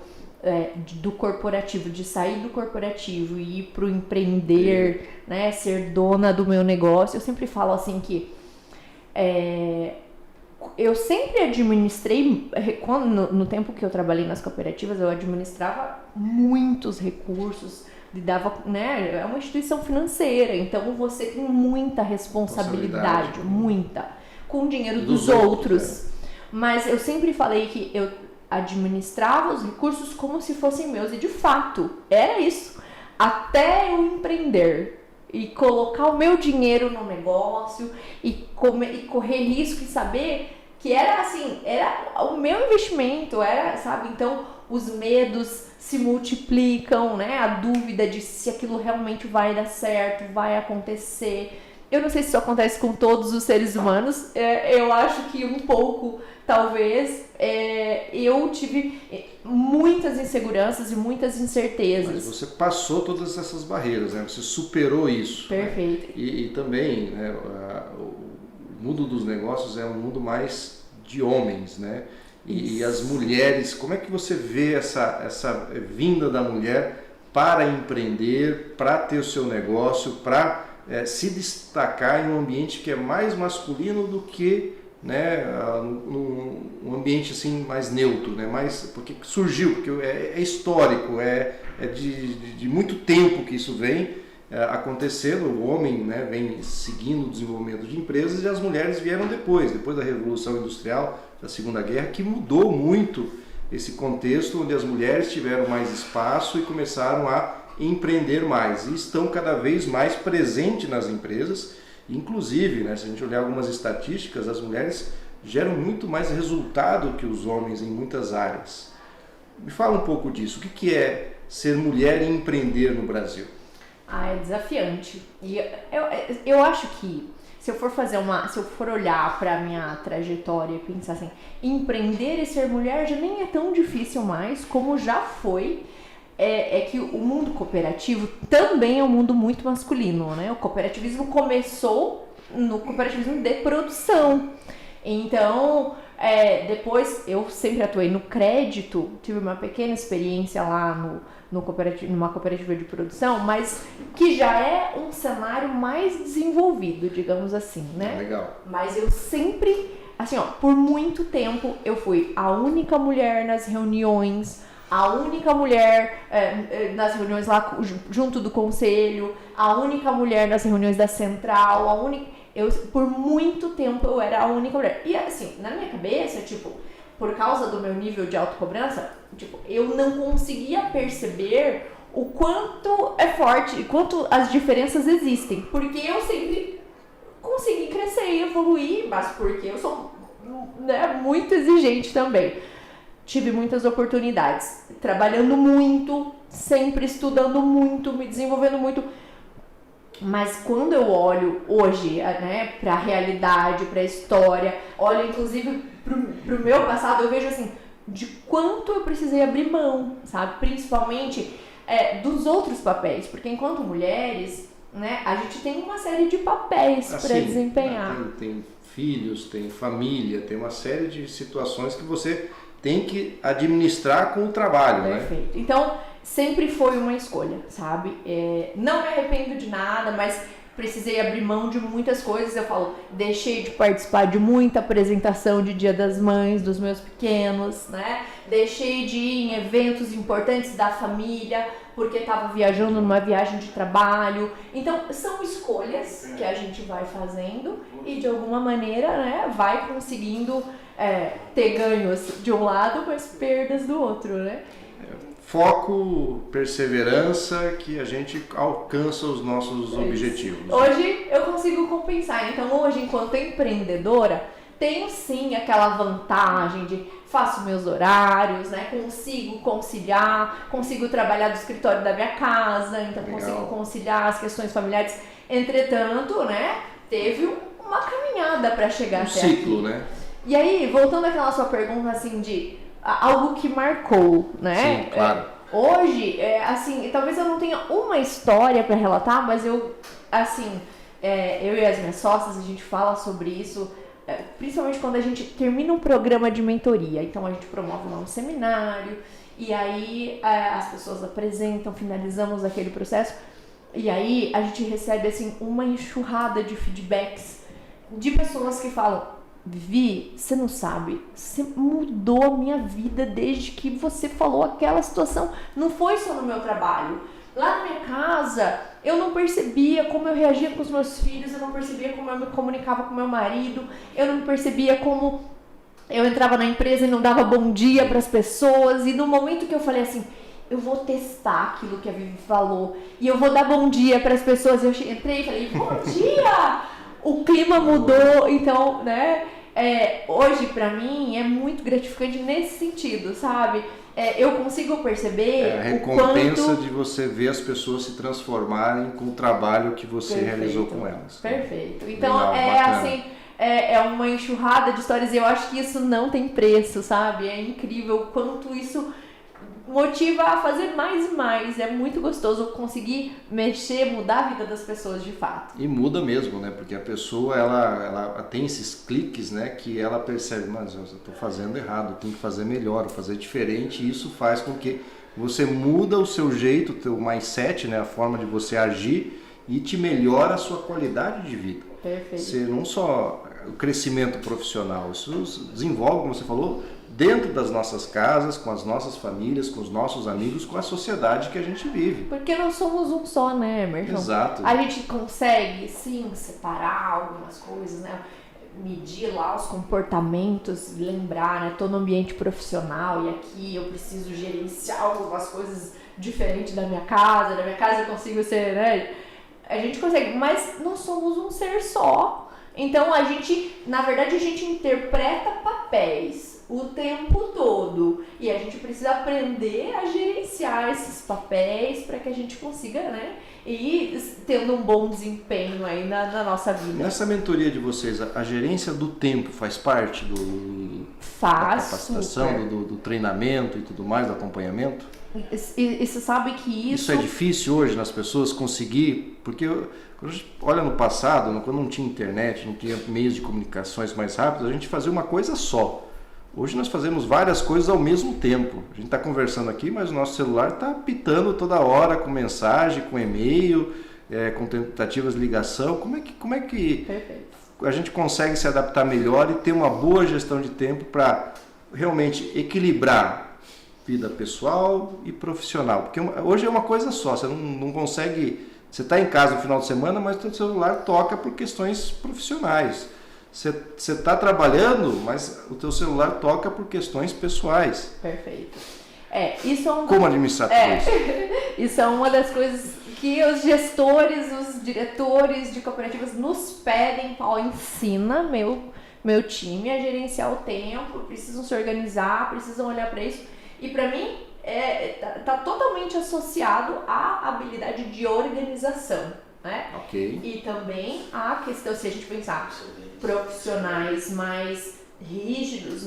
do corporativo, de sair do corporativo e ir pro empreender, né, ser dona do meu negócio, eu sempre falo assim que eu sempre administrei, no tempo que eu trabalhei nas cooperativas, eu administrava muitos recursos, lidava, né, é uma instituição financeira, então você tem muita responsabilidade, muita, com o dinheiro dos outros. Mas eu sempre falei que eu administrava os recursos como se fossem meus, e de fato, era isso. Até eu empreender e colocar o meu dinheiro no negócio e correr risco e saber que era assim, era o meu investimento, era, sabe? Então, os medos se multiplicam, né? A dúvida de se aquilo realmente vai dar certo, vai acontecer. Eu não sei se isso acontece com todos os seres humanos, eu acho que um pouco, talvez, eu tive muitas inseguranças e muitas incertezas. Mas você passou todas essas barreiras, né? Você superou isso. Perfeito. Né? E também, né, o mundo dos negócios é um mundo mais de homens, né? E as mulheres, como é que você vê essa vinda da mulher para empreender, para ter o seu negócio, para se destacar em um ambiente que é mais masculino do que, né, um ambiente assim mais neutro, né, mais, porque surgiu, porque é histórico, de muito tempo que isso vem acontecendo. O homem, né, vem seguindo o desenvolvimento de empresas e as mulheres vieram depois da Revolução Industrial, da Segunda Guerra, que mudou muito esse contexto, onde as mulheres tiveram mais espaço e começaram a empreender mais, e estão cada vez mais presentes nas empresas. Inclusive, né, se a gente olhar algumas estatísticas, as mulheres geram muito mais resultado que os homens em muitas áreas. Me fala um pouco disso. O que é ser mulher e empreender no Brasil? É desafiante. E eu acho que se eu for olhar para a minha trajetória e pensar assim, empreender e ser mulher já nem é tão difícil mais como já foi. É que o mundo cooperativo também é um mundo muito masculino, né? O cooperativismo começou no cooperativismo de produção. Então, depois eu sempre atuei no crédito, tive uma pequena experiência lá numa cooperativa de produção, mas que já é um cenário mais desenvolvido, digamos assim, né? Legal. Mas eu sempre, assim, por muito tempo eu fui a única mulher nas reuniões, a única mulher nas reuniões lá junto do conselho, a única mulher nas reuniões da central, por muito tempo eu era a única mulher. E assim, na minha cabeça, por causa do meu nível de autocobrança, eu não conseguia perceber o quanto é forte e quanto as diferenças existem. Porque eu sempre consegui crescer e evoluir, mas porque eu sou, né, muito exigente também. Tive muitas oportunidades, trabalhando muito, sempre estudando muito, me desenvolvendo muito. Mas quando eu olho hoje, né, para a realidade, para a história, olho inclusive pro meu passado, eu vejo assim, de quanto eu precisei abrir mão, sabe? Principalmente dos outros papéis, porque enquanto mulheres, né, a gente tem uma série de papéis para desempenhar. Tem filhos, tem família, tem uma série de situações que você tem que administrar com o trabalho. Perfeito. Né? Então, sempre foi uma escolha, sabe? Não me arrependo de nada, mas precisei abrir mão de muitas coisas. Eu falo, deixei de participar de muita apresentação de Dia das Mães dos meus pequenos, né? Deixei de ir em eventos importantes da família, porque estava viajando numa viagem de trabalho. Então, são escolhas que a gente vai fazendo e, de alguma maneira, né, vai conseguindo ter ganhos de um lado, mas perdas do outro, né? Foco, perseverança, que a gente alcança os nossos objetivos. Hoje eu consigo compensar. Então hoje, enquanto empreendedora, tenho sim aquela vantagem de faço meus horários, né? Consigo conciliar, consigo trabalhar do escritório da minha casa, então Legal. Consigo conciliar as questões familiares. Entretanto, né? Teve uma caminhada para chegar até ciclo, aqui. Né? E aí, voltando àquela sua pergunta assim de algo que marcou, né? Sim, claro. Hoje, assim, talvez eu não tenha uma história para relatar, mas eu e as minhas sócias, a gente fala sobre isso, principalmente quando a gente termina um programa de mentoria. Então, a gente promove um seminário, e aí as pessoas apresentam, finalizamos aquele processo, e aí a gente recebe, assim, uma enxurrada de feedbacks de pessoas que falam: Vivi, você não sabe, você mudou a minha vida desde que você falou aquela situação. Não foi só no meu trabalho. Lá na minha casa, eu não percebia como eu reagia com os meus filhos, eu não percebia como eu me comunicava com meu marido, eu não percebia como eu entrava na empresa e não dava bom dia para as pessoas. E no momento que eu falei assim, eu vou testar aquilo que a Vivi falou e eu vou dar bom dia para as pessoas, eu entrei e falei, bom dia! O clima mudou, então, né? Hoje, pra mim, é muito gratificante nesse sentido, sabe? Eu consigo perceber a recompensa de você ver as pessoas se transformarem com o trabalho que você realizou com elas. Perfeito. Então, Legal, assim, é uma enxurrada de histórias e eu acho que isso não tem preço, sabe? É incrível o quanto isso motiva a fazer mais e mais. É muito gostoso conseguir mexer, mudar a vida das pessoas de fato. E muda mesmo, né? Porque a pessoa, ela tem esses cliques, né? Que ela percebe, mas eu estou fazendo errado, eu tenho que fazer melhor, fazer diferente. E isso faz com que você muda o seu jeito, o teu mindset, né? A forma de você agir e te melhora a sua qualidade de vida. Perfeito. Você não só o crescimento profissional, isso desenvolve, como você falou, dentro das nossas casas, com as nossas famílias, com os nossos amigos, com a sociedade que a gente vive. Porque nós somos um só, né, Emerson? Exato. A gente consegue, sim, separar algumas coisas, né? Medir lá os comportamentos, lembrar, né? Tô no ambiente profissional e aqui eu preciso gerenciar algumas coisas diferentes da minha casa eu consigo ser, né? A gente consegue, mas nós somos um ser só. Então na verdade a gente interpreta papéis o tempo todo e a gente precisa aprender a gerenciar esses papéis para que a gente consiga, né, ir tendo um bom desempenho aí na nossa vida. Nessa mentoria de vocês, a gerência do tempo faz parte da capacitação, do treinamento e tudo mais, do acompanhamento? E você sabe que isso é difícil hoje nas pessoas conseguir, porque quando a gente olha no passado, quando não tinha internet, não tinha meios de comunicações mais rápidos, a gente fazia uma coisa só. Hoje nós fazemos várias coisas ao mesmo tempo. A gente está conversando aqui, mas o nosso celular está pitando toda hora com mensagem, com e-mail, com tentativas de ligação. Como é que a gente consegue se adaptar melhor e ter uma boa gestão de tempo para realmente equilibrar vida pessoal e profissional? Porque hoje é uma coisa só, você não consegue... Você está em casa no final de semana, mas o seu celular toca por questões profissionais. Você está trabalhando, mas o teu celular toca por questões pessoais. Perfeito. Isso é Como administrar tudo isso? Isso é uma das coisas que os gestores, os diretores de cooperativas nos pedem. Ensina meu time a gerenciar o tempo, precisam se organizar, precisam olhar para isso. E para mim, tá totalmente associado à habilidade de organização, né? Ok. E também a questão, se a gente pensar profissionais mais rígidos,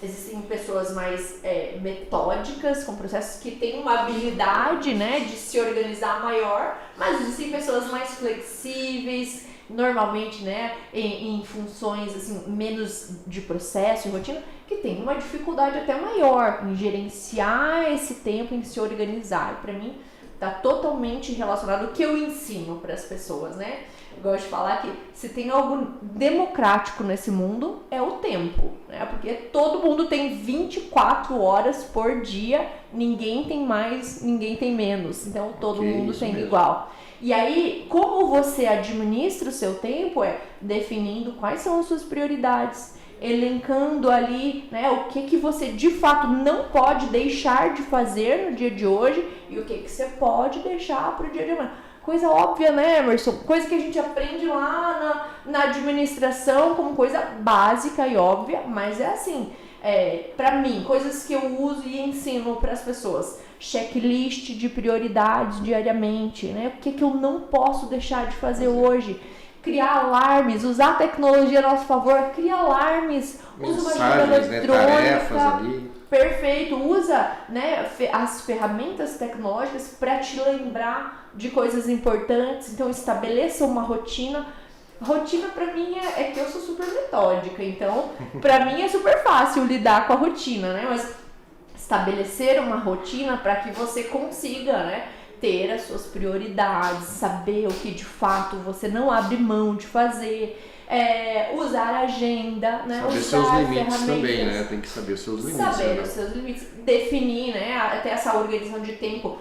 existem pessoas mais metódicas, com processos que têm uma habilidade, né, de se organizar maior, mas existem pessoas mais flexíveis, normalmente, né, em funções assim, menos de processo e rotina, que tem uma dificuldade até maior em gerenciar esse tempo, em se organizar. E para mim está totalmente relacionado ao que eu ensino para as pessoas, né? Eu gosto de falar que se tem algo democrático nesse mundo é o tempo, né? Porque todo mundo tem 24 horas por dia, ninguém tem mais, ninguém tem menos, então todo mundo tem mesmo. Igual. E aí, como você administra o seu tempo definindo quais são as suas prioridades, elencando ali, né, o que você de fato não pode deixar de fazer no dia de hoje e o que você pode deixar para o dia de amanhã. Coisa óbvia, né, Emerson? Coisa que a gente aprende lá na administração como coisa básica e óbvia, mas é assim, para mim, coisas que eu uso e ensino para as pessoas. Checklist de prioridades diariamente, né? O que eu não posso deixar de fazer hoje? Criar alarmes, usar a tecnologia a nosso favor, cria alarmes, usa uma agenda eletrônica. Tarefas ali. Perfeito, usa, né, as ferramentas tecnológicas para te lembrar de coisas importantes. Então estabeleça uma rotina. Rotina para mim é que eu sou super metódica, então para mim é super fácil lidar com a rotina, né? Mas estabelecer uma rotina para que você consiga, né, ter as suas prioridades, saber o que de fato você não abre mão de fazer, usar a agenda, né? Saber usar seus limites também, né? Tem que saber seus limites. Saber os seus limites, definir, né? Até essa organização de tempo.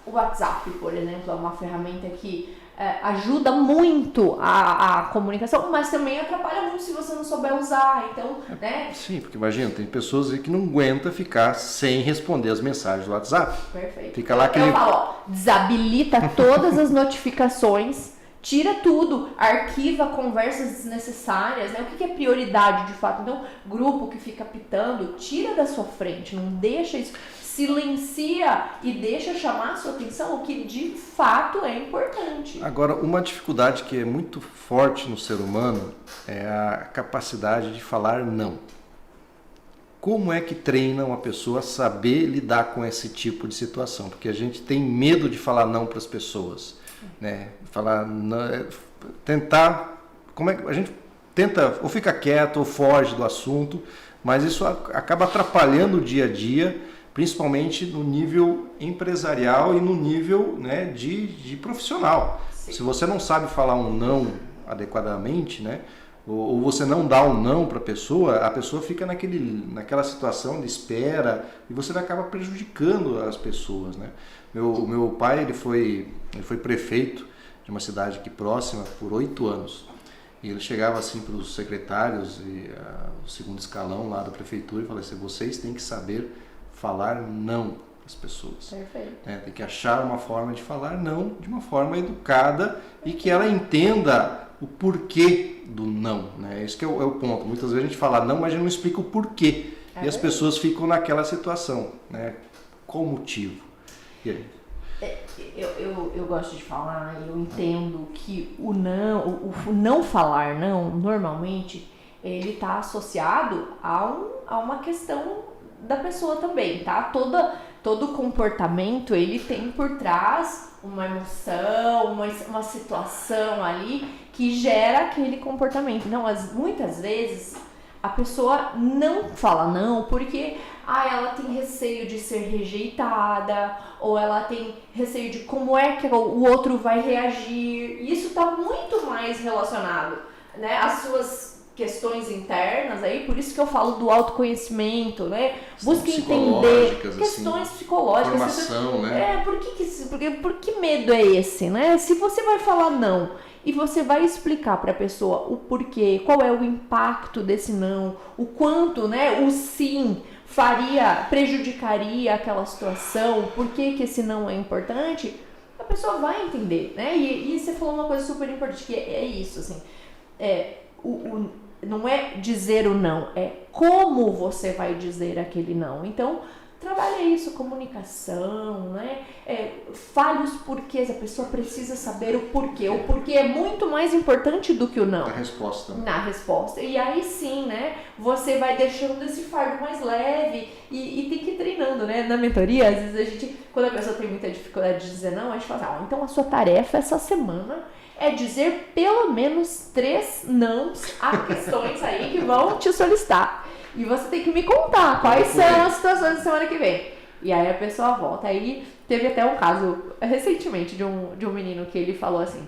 O WhatsApp, por exemplo, é uma ferramenta que ajuda muito a comunicação, mas também atrapalha muito se você não souber usar, então, né? Sim, porque imagina, tem pessoas aí que não aguentam ficar sem responder as mensagens do WhatsApp. Perfeito. Fica lá aquele... Eu falo, desabilita todas as notificações, tira tudo, arquiva conversas desnecessárias, né? O que é prioridade de fato? Então, grupo que fica pitando, tira da sua frente, não deixa isso... Silencia e deixa chamar a sua atenção o que de fato é importante. Agora, uma dificuldade que é muito forte no ser humano é a capacidade de falar não. Como é que treina uma pessoa a saber lidar com esse tipo de situação? Porque a gente tem medo de falar não para as pessoas, né? Falar não, tentar, como é que a gente tenta ou fica quieto ou foge do assunto, mas isso acaba atrapalhando o dia a dia, principalmente no nível empresarial e no nível, né, de profissional. Sim. Se você não sabe falar um não adequadamente, né, ou você não dá um não para a pessoa fica naquela situação de espera e você acaba prejudicando as pessoas, né? O meu pai ele foi prefeito de uma cidade aqui próxima por 8 anos. E ele chegava assim para os secretários e o segundo escalão lá da prefeitura e falava assim: vocês têm que saber falar não às pessoas. Perfeito. Tem que achar uma forma de falar não de uma forma educada e que ela entenda o porquê do não. Né? Esse que é o ponto. Muitas vezes a gente fala não, mas a gente não explica o porquê. E as pessoas ficam naquela situação. Né? Qual o motivo? E aí? Eu gosto de falar, eu entendo que o não falar não, normalmente, ele está associado a uma questão da pessoa também, tá? Todo comportamento, ele tem por trás uma emoção, uma situação ali que gera aquele comportamento. Então, muitas vezes, a pessoa não fala não porque ela tem receio de ser rejeitada, ou ela tem receio de como é que o outro vai reagir. Isso está muito mais relacionado, né, às suas questões internas aí, por isso que eu falo do autoconhecimento, né? Busque entender questões assim, psicológicas. Formação, né? Por que medo é esse, né? Se você vai falar não e você vai explicar para a pessoa o porquê, qual é o impacto desse não, o quanto, né, o sim prejudicaria aquela situação, por que esse não é importante, a pessoa vai entender, né? E você falou uma coisa super importante, que é isso, assim, não é dizer o não, é como você vai dizer aquele não. Então, trabalhe isso, comunicação, né? Fale os porquês, a pessoa precisa saber o porquê. O porquê é muito mais importante do que o não. Na resposta. E aí sim, né? Você vai deixando esse fardo mais leve e tem que ir treinando, né? Na mentoria, às vezes a gente, quando a pessoa tem muita dificuldade de dizer não, a gente fala assim, então a sua tarefa essa semana é dizer pelo menos 3 nãos a questões aí que vão te solicitar. E você tem que me contar quais são as situações da semana que vem. E aí a pessoa volta. Aí teve até um caso recentemente de um menino que ele falou assim: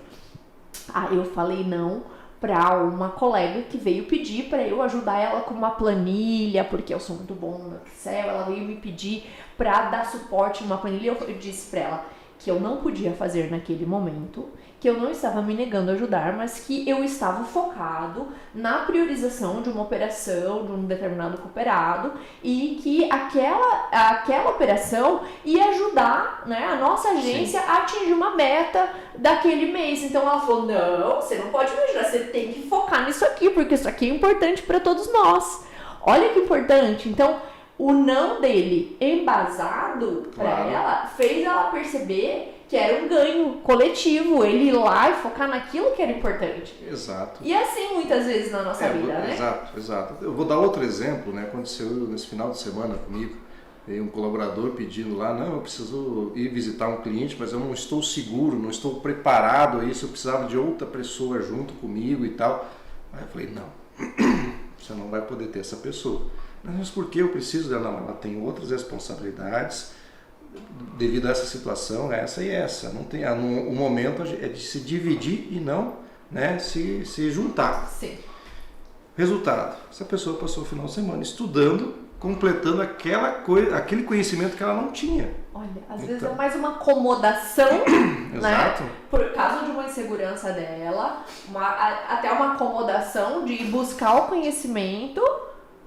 eu falei não para uma colega que veio pedir para eu ajudar ela com uma planilha, porque eu sou muito bom no Excel. Ela veio me pedir para dar suporte numa planilha. Eu disse para ela que eu não podia fazer naquele momento, que eu não estava me negando a ajudar, mas que eu estava focado na priorização de uma operação, de um determinado cooperado, e que aquela operação ia ajudar, né, a nossa agência a atingir uma meta daquele mês. Então ela falou, não, você não pode me ajudar, você tem que focar nisso aqui, porque isso aqui é importante para todos nós. Olha que importante. Então, o não dele embasado para ela fez ela perceber que era um ganho coletivo, ele ir lá e focar naquilo que era importante. Exato. E assim muitas vezes na nossa vida, né? Exato. Eu vou dar outro exemplo, né? Aconteceu nesse final de semana comigo, veio um colaborador pedindo lá, não, eu preciso ir visitar um cliente, mas eu não estou seguro, não estou preparado a isso, eu precisava de outra pessoa junto comigo e tal. Aí eu falei, não, você não vai poder ter essa pessoa. Mas por que eu preciso dela? Não, ela tem outras responsabilidades, devido a essa situação, essa e essa. Não tem, o momento é de se dividir e não, né, se juntar. Sim. Resultado, essa pessoa passou o final de semana estudando, completando aquele conhecimento que ela não tinha. Olha, às vezes é mais uma acomodação, né? Por causa de uma insegurança dela, até uma acomodação de buscar o conhecimento.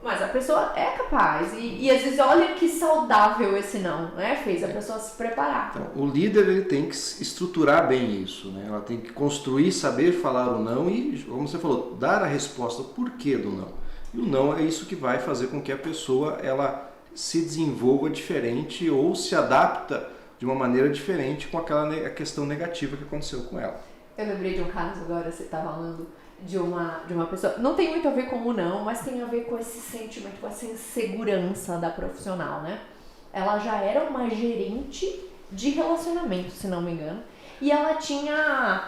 Mas a pessoa é capaz e às vezes olha que saudável esse não, né? Fez a pessoa se preparar. Então, o líder ele tem que estruturar bem isso, né? Ela tem que construir, saber falar o não e, como você falou, dar a resposta, o porquê do não. E o não é isso que vai fazer com que a pessoa ela se desenvolva diferente ou se adapta de uma maneira diferente com a questão negativa que aconteceu com ela. Eu lembrei de um caso agora, você estava falando de uma pessoa, não tem muito a ver com o não, mas tem a ver com esse sentimento, com essa insegurança da profissional, né? Ela já era uma gerente de relacionamento, se não me engano, e ela tinha,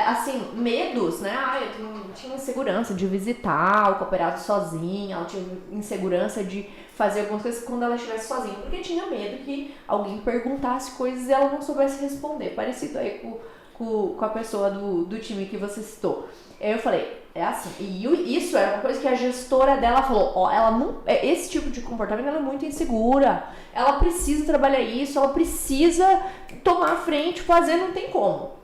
assim, medos, né? Eu tinha insegurança de visitar o cooperado sozinha, ela tinha insegurança de fazer algumas coisas quando ela estivesse sozinha, porque tinha medo que alguém perguntasse coisas e ela não soubesse responder, parecido aí com a pessoa do time que você citou. Aí eu falei, é assim, e isso era uma coisa que a gestora dela falou, ó, ela não, esse tipo de comportamento ela é muito insegura, ela precisa trabalhar isso, ela precisa tomar a frente, fazer, não tem como.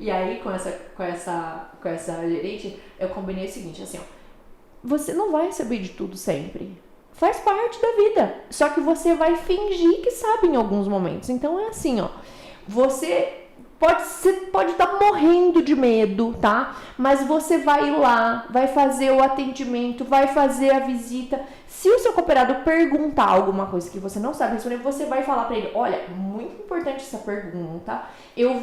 E aí com essa gerente, eu combinei o seguinte, assim, ó, você não vai saber de tudo sempre, faz parte da vida, só que você vai fingir que sabe em alguns momentos, então é assim, ó, você pode estar morrendo de medo, tá? Mas você vai lá, vai fazer o atendimento, vai fazer a visita. Se o seu cooperado perguntar alguma coisa que você não sabe responder, você vai falar pra ele, olha, muito importante essa pergunta, eu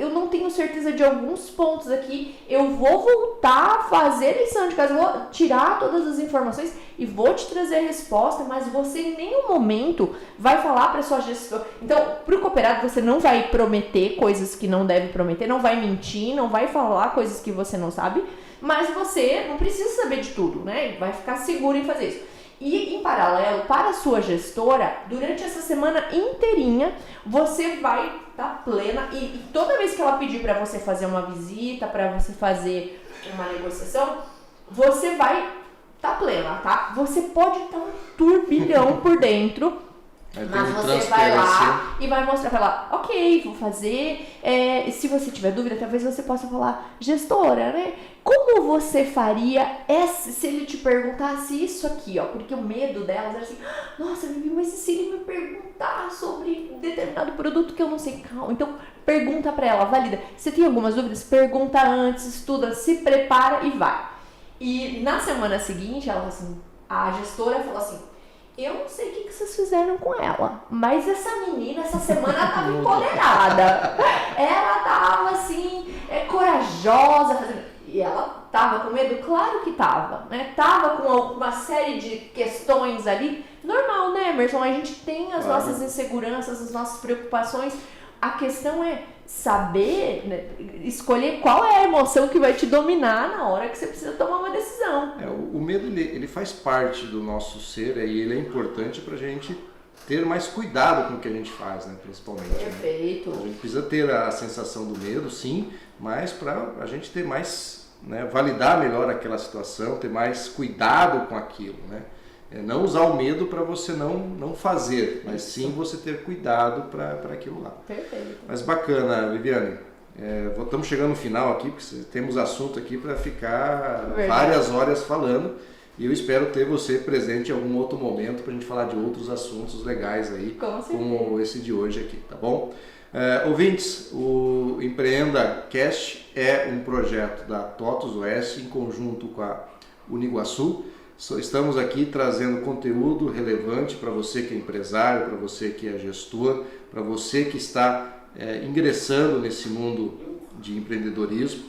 não tenho certeza de alguns pontos aqui, eu vou voltar a fazer a lição de casa, vou tirar todas as informações e vou te trazer a resposta, mas você em nenhum momento vai falar para sua gestora. Então, pro cooperado você não vai prometer coisas que não deve prometer, não vai mentir, não vai falar coisas que você não sabe, mas você não precisa saber de tudo, né? Vai ficar seguro em fazer isso. E, em paralelo, para a sua gestora, durante essa semana inteirinha, você vai estar plena e toda vez que ela pedir para você fazer uma visita, para você fazer uma negociação, você vai estar plena, tá? Você pode estar um turbilhão por dentro, mas você vai lá e vai mostrar pra ela, ok, vou fazer, se você tiver dúvida, talvez você possa falar, gestora, né? Como você faria se ele te perguntasse isso aqui, ó? Porque o medo delas era assim, nossa, Vivi, mas e se ele me perguntar sobre determinado produto que eu não sei? Calma, então pergunta pra ela, valida. Se tem algumas dúvidas, pergunta antes, estuda, se prepara e vai. E na semana seguinte, ela assim, a gestora falou assim, eu não sei o que vocês fizeram com ela, mas essa menina, essa semana tava empoderada. Ela tava assim, corajosa, e ela tava com medo? Claro que tava, né? Tava com uma série de questões ali. Normal, né, Emerson? A gente tem as nossas inseguranças, as nossas preocupações. A questão é saber, né, escolher qual é a emoção que vai te dominar na hora que você precisa tomar uma decisão. O medo ele faz parte do nosso ser e ele é importante para a gente ter mais cuidado com o que a gente faz, né, principalmente. Perfeito. Né? A gente precisa ter a sensação do medo, sim, mas para a gente ter mais, né, validar melhor aquela situação, ter mais cuidado com aquilo, né? não usar o medo para você não fazer, mas sim você ter cuidado para aquilo lá. Perfeito. Mas bacana, Viviane. Estamos chegando no final aqui, porque temos assunto aqui para ficar várias horas falando. E eu espero ter você presente em algum outro momento para a gente falar de outros assuntos legais aí, como esse de hoje aqui, tá bom? Ouvintes, o Empreenda Cast é um projeto da TOTVS OS em conjunto com a Uniguaçu. Estamos aqui trazendo conteúdo relevante para você que é empresário, para você que é gestor, para você que está ingressando nesse mundo de empreendedorismo.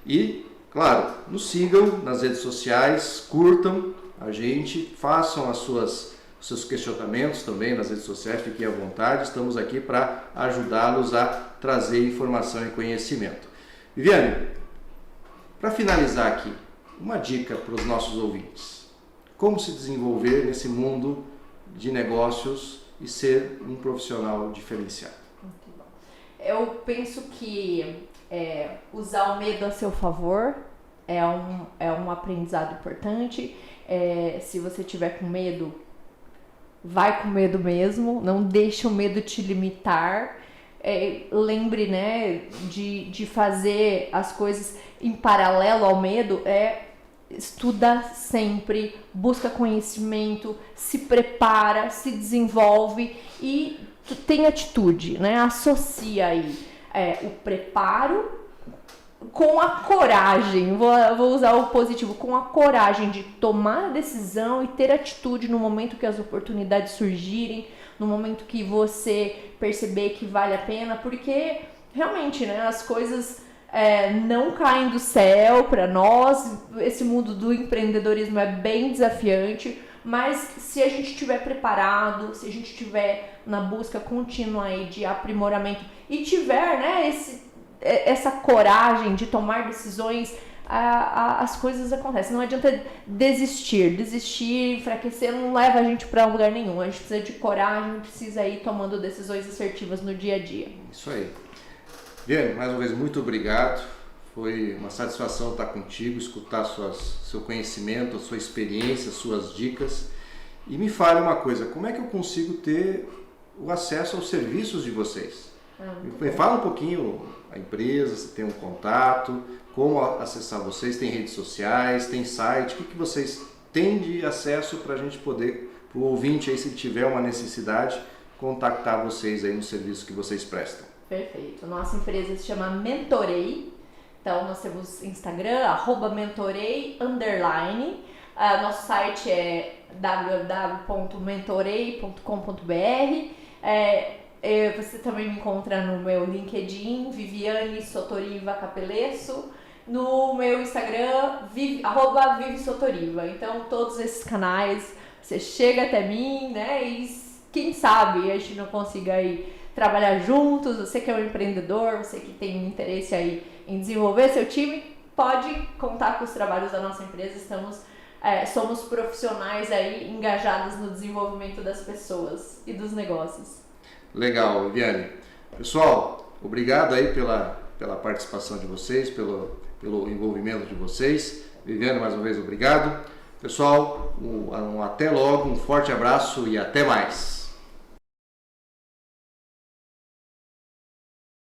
E, claro, nos sigam nas redes sociais, curtam a gente, façam os seus questionamentos também nas redes sociais, fiquem à vontade. Estamos aqui para ajudá-los a trazer informação e conhecimento. Viviane, para finalizar aqui, uma dica para os nossos ouvintes. Como se desenvolver nesse mundo de negócios e ser um profissional diferenciado? Muito bom. Eu penso que usar o medo a seu favor é um aprendizado importante. Se você tiver com medo, vai com medo mesmo, não deixe o medo te limitar. Lembre, né, de fazer as coisas em paralelo ao medo. Estuda sempre, busca conhecimento, se prepara, se desenvolve e tem atitude, né? Associa aí o preparo com a coragem, vou usar o positivo, com a coragem de tomar a decisão e ter atitude no momento que as oportunidades surgirem, no momento que você perceber que vale a pena, porque realmente, né, as coisas não caem do céu para nós. Esse mundo do empreendedorismo é bem desafiante, mas se a gente estiver preparado, se a gente estiver na busca contínua aí de aprimoramento e tiver, né, essa coragem de tomar decisões, as coisas acontecem. Não adianta desistir, enfraquecer não leva a gente para lugar nenhum. A gente precisa de coragem, precisa ir tomando decisões assertivas no dia a dia. Isso aí. Viviane, mais uma vez, muito obrigado. Foi uma satisfação estar contigo, escutar seu conhecimento, a sua experiência, suas dicas. E me fale uma coisa, como é que eu consigo ter o acesso aos serviços de vocês? Me fala um pouquinho a empresa, se tem um contato, como acessar vocês, tem redes sociais, tem site, o que vocês têm de acesso para a gente poder, para o ouvinte aí, se tiver uma necessidade, contactar vocês aí no serviço que vocês prestam. Perfeito. Nossa empresa se chama Mentorei. Então, nós temos Instagram, @mentorei_. Nosso site é www.mentorei.com.br. Você também me encontra no meu LinkedIn, Viviane Sotoriva Capelesso. No meu Instagram, @vivesotoriva. Então, todos esses canais, você chega até mim, né? E quem sabe a gente não consiga aí trabalhar juntos. Você que é um empreendedor, você que tem interesse aí em desenvolver seu time, pode contar com os trabalhos da nossa empresa. Somos profissionais aí engajados no desenvolvimento das pessoas e dos negócios. Legal, Viviane. Pessoal, obrigado aí pela participação de vocês, pelo envolvimento de vocês. Viviane, mais uma vez, obrigado. Pessoal, até logo, um forte abraço e até mais.